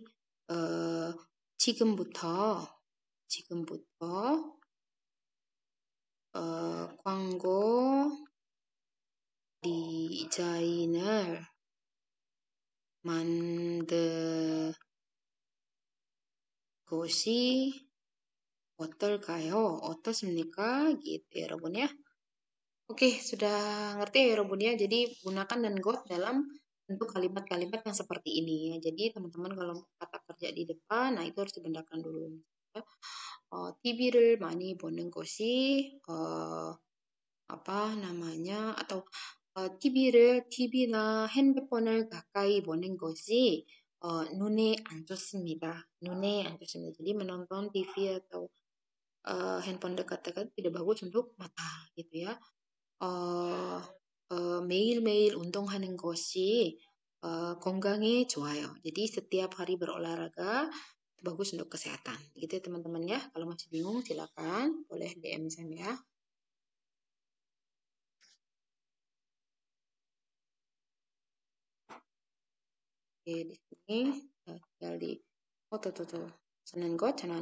지금부터 광고 디자인을 만든 것이 어떨까요? 어떻습니까? gitu ya 여러분 ya. Oke, sudah ngerti ya 여러분 ya. Jadi gunakan dan got dalam bentuk kalimat-kalimat yang seperti ini ya. Jadi teman-teman kalau kata kerja di depan, nah itu harus dibedakan dulu. TV를 많이 보는 것이 atau TV나 핸드폰을 가까이 보는 것이 눈에 안 좋습니다. Jadi menonton TV atau handphone dekat-dekat tidak bagus untuk mata gitu ya. 매일매일 운동하는 것이 건강에 좋아요. jadi setiap hari berolahraga bagus untuk kesehatan. Gitu ya teman-teman ya. Kalau masih bingung silakan boleh DM saya ya. Oke, di sini tinggal di tuh. 전하는 것. Nah,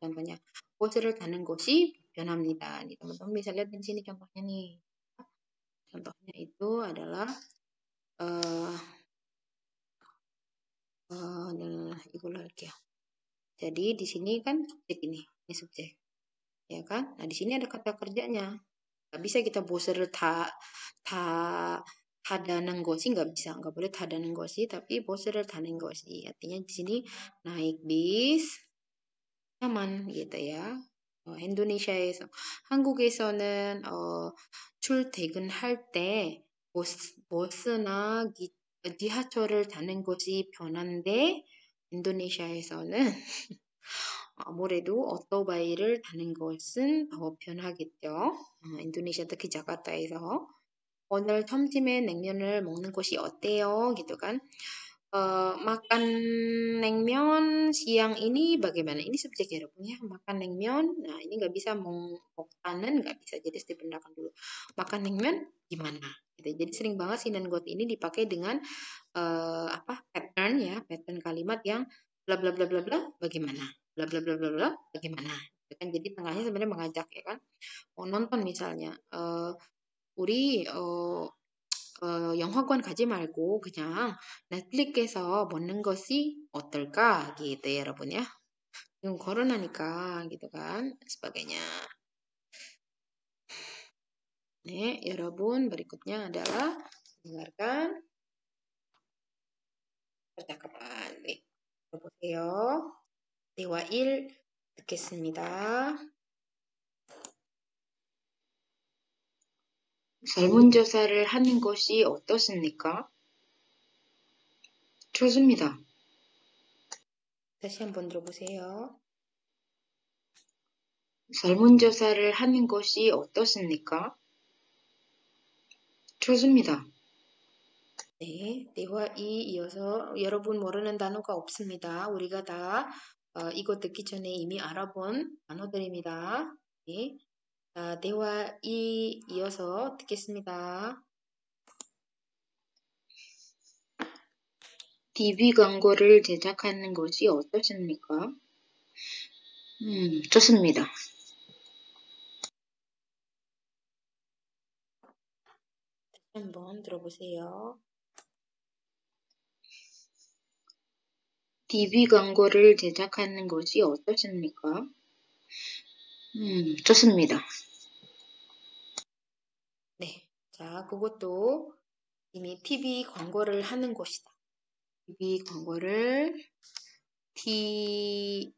contohnya 보스를 다는 것이 변합니다. nih teman-teman bisa lihat di sini contohnya nih. Contohnya itu adalah ya. Jadi di sini kan subjek ini subjek. Ya kan? Nah, di sini ada kata kerjanya. Nggak bisa kita 보스를 타다는 것이 nggak bisa, nggak boleh 타다는 것이, tapi 보스를 타는 것이. Artinya di sini naik bis nyaman gitu ya. 한국에서는 출퇴근할 때 버스나 지하철을 타는 것이 편한데 인도네시아에서는 아무래도 오토바이를 타는 것은 더 편하겠죠. 인도네시아 특히 자카르타에서 오늘 점심에 냉면을 먹는 것이 어때요? gitu kan. Makan 냉면 siang ini bagaimana? Ini subjek ya punya makan 냉면. Nah ini nggak bisa mengoktanen, nggak bisa. Jadi harus dibedakan dulu. Makan 냉면 gimana? Gitu. Jadi sering banget sinan got ini dipakai dengan pattern kalimat yang bla bla bla bla bla bagaimana? Bla bla bla bla bla bagaimana? Kan jadi tengahnya sebenarnya mengajak ya kan. Mau nonton misalnya, 우리 영화관 가지 말고 그냥 넷플릭스에서 보는 것이 어떨까? gitu ya 여러분 ya. 지금 코로나니까 gitu kan sebagainya. 네, 여러분 berikutnya adalah dengarkan percakapan. 네, 보세요. 대화 1 듣겠습니다. 설문조사를 하는 것이 어떻습니까? 좋습니다. 다시 한번 들어보세요. 설문조사를 하는 것이 어떻습니까? 좋습니다. 네, 대화 2 이어서 여러분 모르는 단어가 없습니다. 우리가 다 이거 듣기 전에 이미 알아본 단어들입니다. 네, 대화 2 이어서 듣겠습니다. TV 광고를 제작하는 것이 어떻습니까? 좋습니다. 한번 들어보세요. TV 광고를 제작하는 것이 어떠십니까? 좋습니다. 네. 자, 그것도 이미 TV 광고를 하는 곳이다. TV 광고를 TV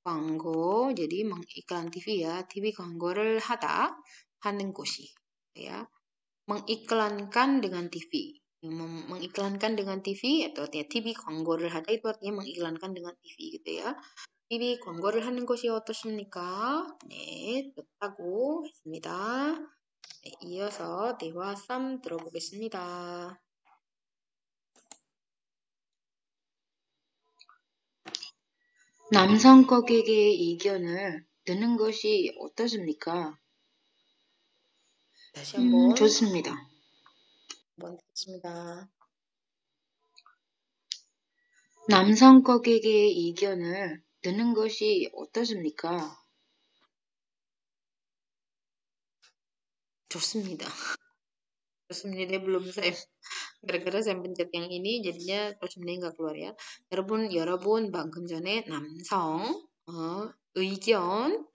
광고, jadi mengiklan TV ya, TV 광고를 하는 곳이 ya, mengiklankan dengan TV. Mengiklankan dengan TV atau artinya TV 광고를 하다 itu artinya mengiklankan dengan TV gitu ya. TV 광고를 하는 곳이 어떠십니까? 네, 좋다고 했습니다. 네, 이어서 대화 3 들어보겠습니다. 남성 고객의 의견을 듣는 것이 어떠십니까? 다시 한번. 좋습니다. 한번 듣겠습니다. 남성 고객의 의견을 듣는 것이 어떠십니까? 좋습니다. 좋습니다. belum saya gara-gara saya pencet yang ini jadinya 좋습니다 nggak keluar ya. 여러분 방금 전에 남성 의견라는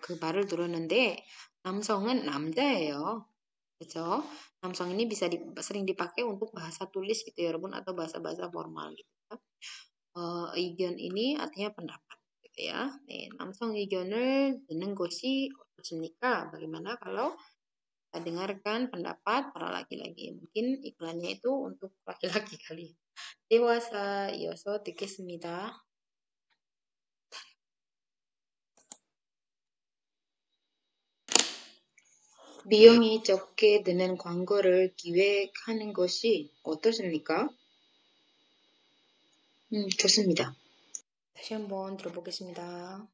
그 말을 들었는데 남성은 남자예요. 그렇죠? 남성 ini bisa sering dipakai untuk bahasa tulis gitu ya, 여러분, atau bahasa-bahasa formal gitu. 의견 ini artinya pendapat gitu ya. 네, 남성 의견을 듣는 것이 어떻습니까? Bagaimana kalau kita dengarkan pendapat para laki-laki? Mungkin iklannya itu untuk laki-laki kali. dewasa 이어서 듣겠습니다. 비용이 적게 드는 광고를 기획하는 것이 어떠십니까? 좋습니다. 다시 한번 들어보겠습니다.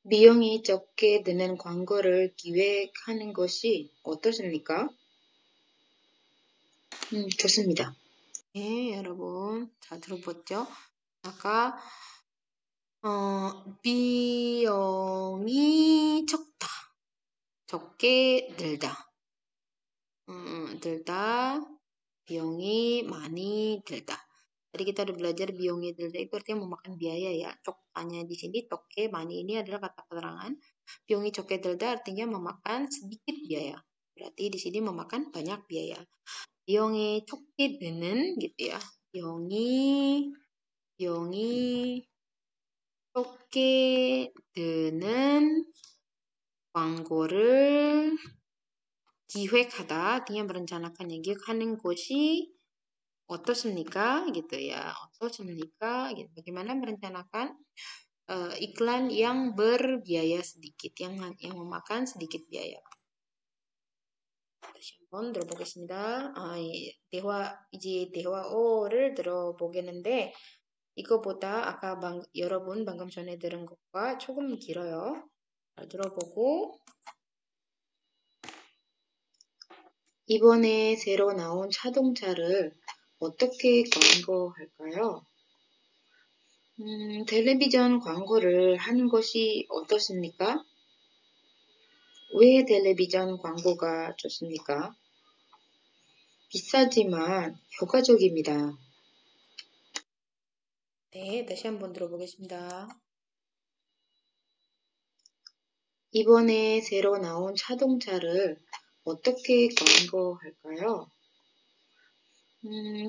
비용이 적게 드는 광고를 기획하는 것이 어떠십니까? 좋습니다. 네, 여러분 잘 들어봤죠? 아까 비용이 적다, 적게 들다, 들다, 비용이 많이 들다. Tadi kita udah belajar biongnya 들다 itu artinya memakan biaya ya. Cokanya di sini toke mani ini adalah kata keterangan. 비용이 적게 들다 artinya memakan sedikit biaya. Berarti di sini memakan banyak biaya. 비용이 적게 드는 gitu ya. 비용이 적게 드는 광고를 기획하다, artinya merencanakan ya, 기획하는 것이 어떻습니까? gitu ya. 어떻습니까? gitu. Bagaimana merencanakan iklan yang berbiaya sedikit, yang memakan sedikit biaya. 다시 한번 들어보겠습니다. 이제 대화 5를 들어보겠는데 이거보다 아까 여러분 방금 전에 들은 것과 조금 길어요. 잘 들어보고 이번에 새로 나온 자동차를 어떻게 광고할까요? 텔레비전 광고를 하는 것이 어떻습니까? 왜 텔레비전 광고가 좋습니까? 비싸지만 효과적입니다. 네, 다시 한번 들어보겠습니다. 이번에 새로 나온 자동차를 어떻게 광고할까요?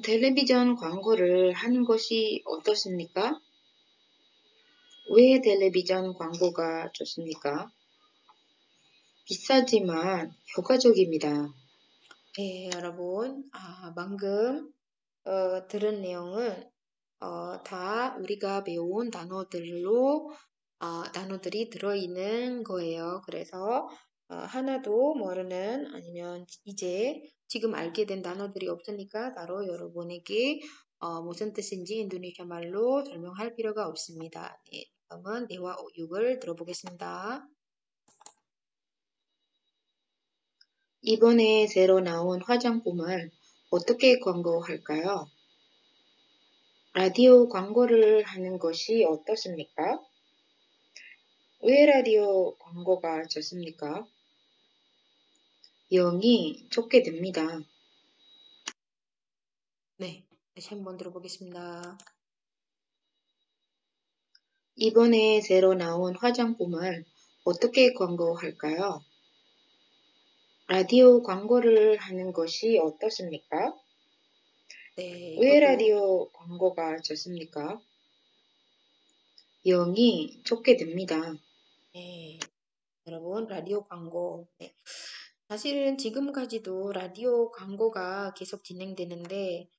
텔레비전 광고를 하는 것이 어떻습니까? 왜 텔레비전 광고가 좋습니까? 비싸지만 효과적입니다. 네, 여러분. 방금 들은 내용은 다 우리가 배운 단어들이 들어있는 거예요. 그래서 하나도 모르는 아니면 이제 지금 알게 된 단어들이 없으니까 따로 여러분에게 무슨 뜻인지 인도네시아 말로 설명할 필요가 없습니다. 네, 다음은 대화 6을 들어보겠습니다. 이번에 새로 나온 화장품을 어떻게 광고할까요? 라디오 광고를 하는 것이 어떻습니까? 왜 라디오 광고가 좋습니까? 영이 좋게 됩니다. 네, 다시 한번 들어보겠습니다. 이번에 새로 나온 화장품을 어떻게 광고할까요? 라디오 광고를 하는 것이 어떻습니까? 네, 왜 이것도 라디오 광고가 좋습니까? 영이 좋게 됩니다. 네, 여러분 라디오 광고. 네. 사실은 지금까지도 라디오 광고가 계속 진행되는데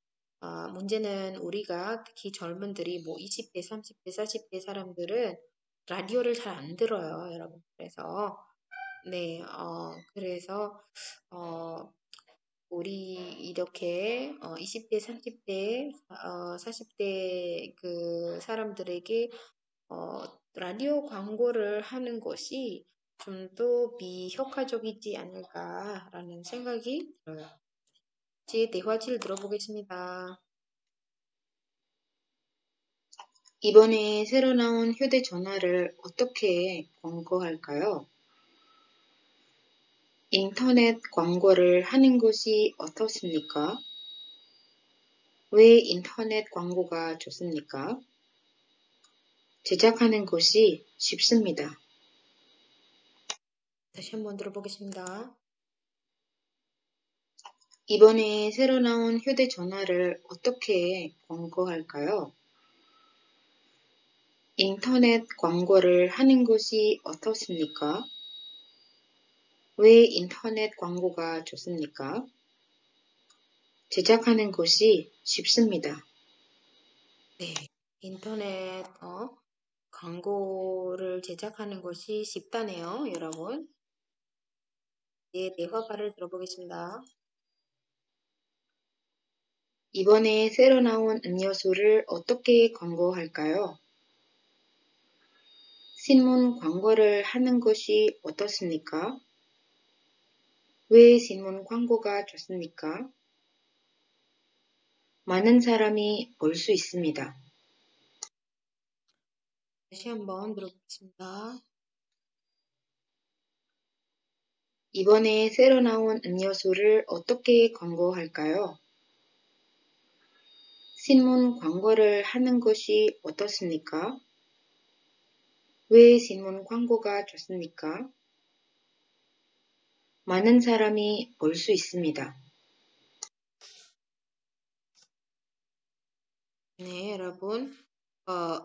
문제는 우리가 특히 젊은들이 뭐 20대, 30대, 40대 사람들은 라디오를 잘 안 들어요, 여러분. 그래서 네, 그래서 우리 이렇게 20대, 30대, 40대 그 사람들에게 라디오 광고를 하는 것이 좀 더 비효과적이지 않을까라는 생각이 들어요. 제 대화질 들어보겠습니다. 이번에 새로 나온 휴대전화를 어떻게 광고할까요? 인터넷 광고를 하는 것이 어떻습니까? 왜 인터넷 광고가 좋습니까? 제작하는 것이 쉽습니다. 다시 한번 들어보겠습니다. 이번에 새로 나온 휴대전화를 어떻게 광고할까요? 인터넷 광고를 하는 것이 어떻습니까? 왜 인터넷 광고가 좋습니까? 제작하는 것이 쉽습니다. 네, 인터넷 광고를 제작하는 것이 쉽다네요, 여러분. 네, 대화발을 들어보겠습니다. 이번에 새로 나온 음료수를 어떻게 광고할까요? 신문 광고를 하는 것이 어떻습니까? 왜 신문 광고가 좋습니까? 많은 사람이 볼 수 있습니다. 다시 한번 들어보겠습니다. 이번에 새로 나온 음료수를 어떻게 광고할까요? 신문 광고를 하는 것이 어떻습니까? 왜 신문 광고가 좋습니까? 많은 사람이 볼 수 있습니다. 네, 여러분.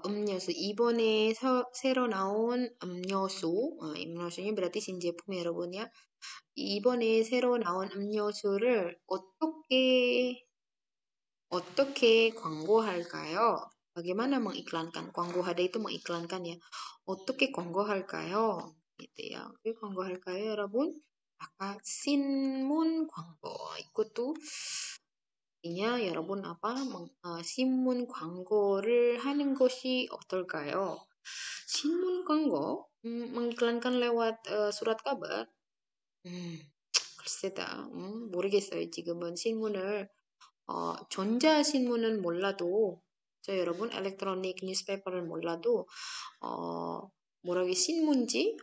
음료수. 이번에 새로 나온 음료수. 음료수는 berarti 신제품 여러분이야. 이번에 새로 나온 음료수를 어떻게 광고할까요? Bagaimana mengiklankan? 광고하다 itu mengiklankan ya. 어떻게 광고할까요? gitu ya. 어떻게 광고할까요, 여러분? 아까 신문 광고. 이것도 artinya 여러분 apa? 신문 광고를 하는 것이 어떨까요? 신문 광고 mengiklankan lewat surat kabar. 글쎄다. 모르겠어요. 지금은 신문을 전자신문은 몰라도 저 여러분 elektronik newspaper를 몰라도 뭐라고 신문지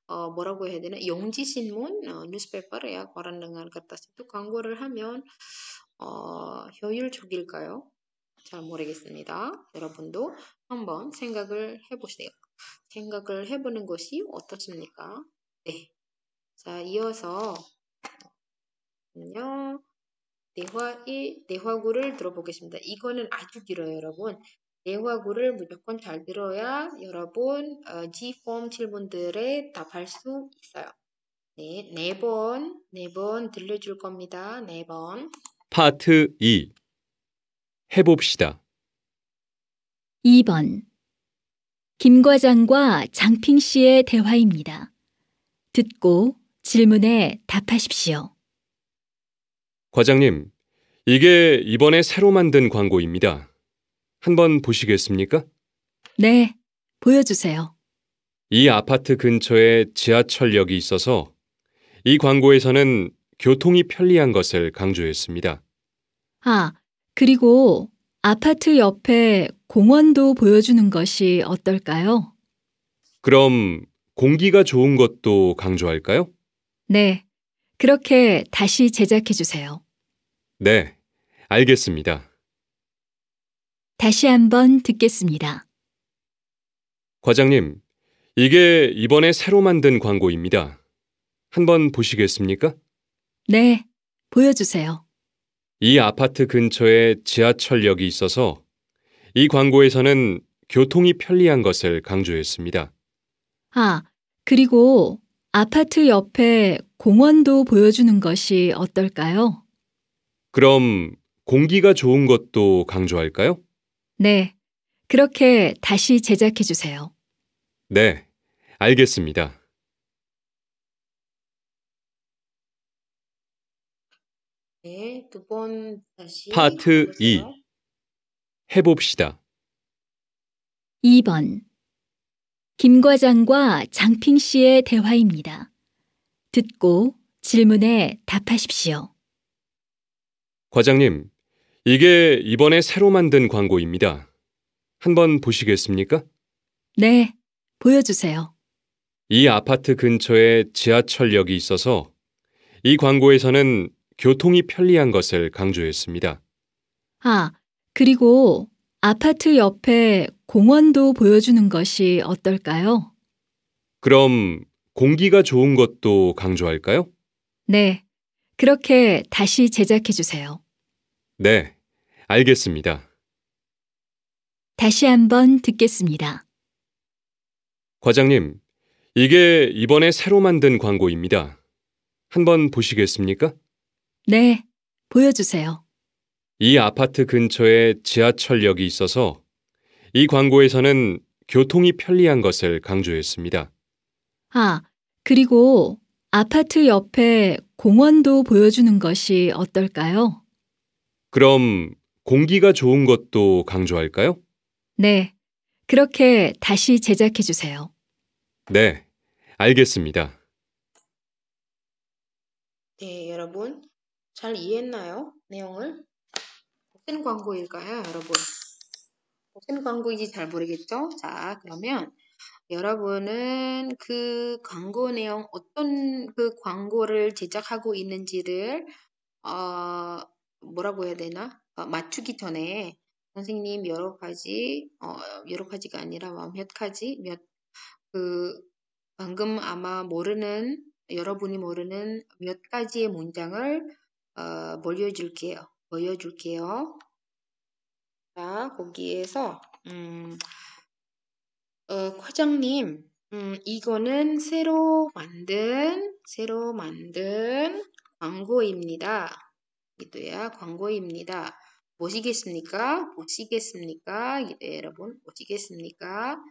뭐라고 해야 되나 용지 신문 newspaper ya koran dengan kertas itu 광고를 하면 효율적일까요? 잘 모르겠습니다. 여러분도 한번 생각을 해보세요. 생각을 해보는 것이 어떻습니까? 네. 자, 이어서 대화구를 들어보겠습니다. 이거는 아주 길어요, 여러분. 대화구를 무조건 잘 들어야 여러분 G4 질문들에 답할 수 있어요. 네, 네 번 들려줄 겁니다. 4번. 파트 2. 해봅시다. 2번. 김 과장과 장핑 씨의 대화입니다. 듣고 질문에 답하십시오. 과장님, 이게 이번에 새로 만든 광고입니다. 한번 보시겠습니까? 네, 보여주세요. 이 아파트 근처에 지하철역이 있어서 이 광고에서는 교통이 편리한 것을 강조했습니다. 아, 그리고 아파트 옆에 공원도 보여주는 것이 어떨까요? 그럼 공기가 좋은 것도 강조할까요? 네, 그렇게 다시 제작해 주세요. 네, 알겠습니다. 다시 한번 듣겠습니다. 과장님, 이게 이번에 새로 만든 광고입니다. 한번 보시겠습니까? 네, 보여주세요. 이 아파트 근처에 지하철역이 있어서 이 광고에서는 교통이 편리한 것을 강조했습니다. 아, 그리고 아파트 옆에 공원도 보여주는 것이 어떨까요? 그럼 공기가 좋은 것도 강조할까요? 네, 그렇게 다시 제작해 주세요. 네, 알겠습니다. 네, 두 번 다시 파트 해보세요. 2. 해봅시다. 2번. 김 과장과 장핑 씨의 대화입니다. 듣고 질문에 답하십시오. 과장님, 이게 이번에 새로 만든 광고입니다. 한번 보시겠습니까? 네, 보여주세요. 이 아파트 근처에 지하철역이 있어서 이 광고에서는 교통이 편리한 것을 강조했습니다. 아, 그리고 아파트 옆에 공원도 보여주는 것이 어떨까요? 그럼 공기가 좋은 것도 강조할까요? 네, 그렇게 다시 제작해 주세요. 네, 알겠습니다. 다시 한번 듣겠습니다. 과장님, 이게 이번에 새로 만든 광고입니다. 한번 보시겠습니까? 네, 보여주세요. 이 아파트 근처에 지하철역이 있어서 이 광고에서는 교통이 편리한 것을 강조했습니다. 아, 그리고 아파트 옆에 공원도 보여주는 것이 어떨까요? 그럼 공기가 좋은 것도 강조할까요? 네, 그렇게 다시 제작해 주세요. 네, 알겠습니다. 네, 여러분 잘 이해했나요? 내용을? 무슨 광고일까요, 여러분? 무슨 광고인지 잘 모르겠죠? 자, 그러면 여러분은 그 광고 내용, 어떤 그 광고를 제작하고 있는지를 뭐라고 해야 되나? 맞추기 전에 선생님 여러 가지가 아니라 몇 가지, 방금 아마 여러분이 모르는 몇 가지의 문장을 보여줄게요. 자, 거기에서, 과장님, 이거는 새로 만든 광고입니다. 이도야, 광고입니다. 보시겠습니까? 이도야, 여러분, 보시겠습니까?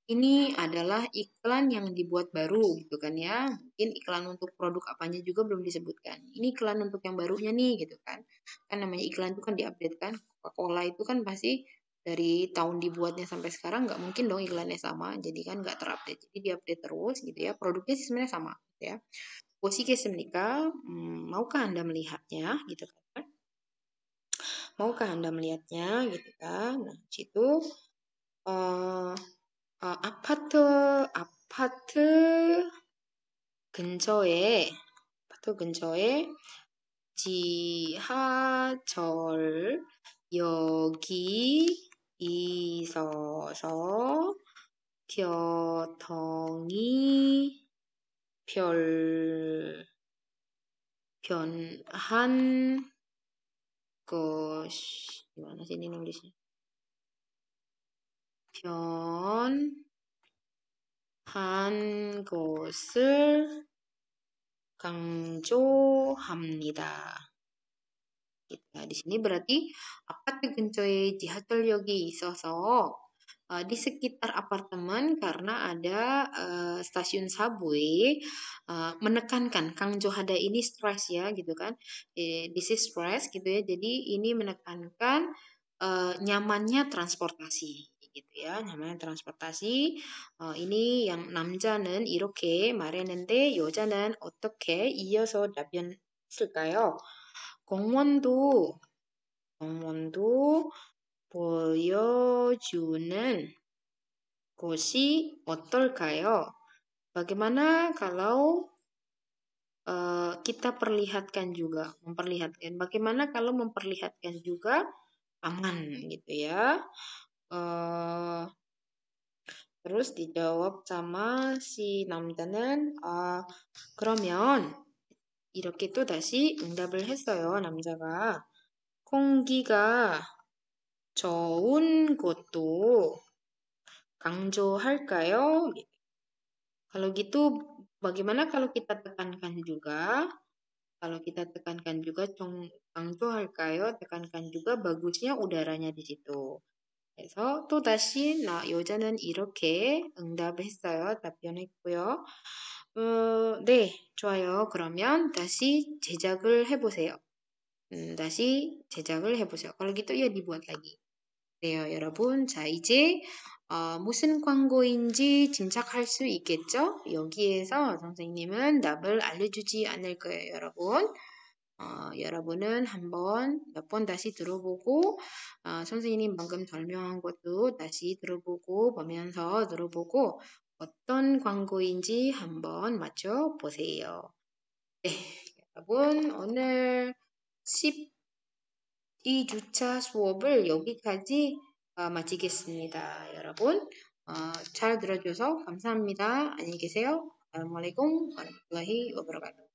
Ini adalah iklan yang dibuat baru gitu kan ya. Mungkin iklan untuk produk apanya juga belum disebutkan. Ini iklan untuk yang barunya nih gitu kan. Kan namanya iklan itu kan diupdate kan. Coca-Cola itu kan pasti dari tahun dibuatnya sampai sekarang nggak mungkin dong iklannya sama. Jadi kan nggak terupdate. Jadi diupdate terus gitu ya. Produknya sih sebenarnya sama gitu ya. 보시겠습니까? maukah Anda melihatnya gitu kan. Maukah Anda melihatnya gitu kan. Nah, situ 아파트 근처에 지하철역이 있어서 교통이 편한 gimana sih ini nulisnya? 편한 것을 강조합니다. Nah, di sini berarti apa트 근처에 지하철역이 있어서 di sekitar apartemen karena ada stasiun subway menekankan 강조하다 ini stress ya gitu kan. This is stress gitu ya. Jadi ini menekankan nyamannya transportasi gitu ya. nyamannya transportasi. ini yang 남자는 이렇게 말했는데 여자는 어떻게 이어서 답변했을까요? 공원도 경원도 보여주는 곳이 어떨까요? Bagaimana kalau kita perlihatkan juga, memperlihatkan. Bagaimana kalau memperlihatkan juga aman gitu ya. Terus dijawab sama si 남자는 그러면 이렇게 또 다시 응답을 했어요. 남자가 공기가 좋은 곳도 강조할까요? Kalau gitu bagaimana kalau kita tekankan juga? Kalau kita tekankan juga 강조할까요? tekankan juga bagusnya udaranya di situ. 그래서 또 다시 여자는 이렇게 응답했어요. 답변했고요. 네, 좋아요. 그러면 다시 제작을 해보세요. 다시 제작을 해보세요. kalau gitu ya dibuat lagi. 네요, 여러분. 자, 이제 무슨 광고인지 짐작할 수 있겠죠? 여기에서 선생님은 답을 알려주지 않을 거예요, 여러분. 여러분은 한번 몇 번 다시 들어보고 선생님 방금 설명한 것도 다시 들어보고 보면서 들어보고 어떤 광고인지 한번 맞춰보세요. 네, 여러분 오늘 12주차 수업을 여기까지 마치겠습니다. 여러분 잘 들어줘서 감사합니다. 안녕히 계세요. Assalamualaikum warahmatullahi wabarakatuh.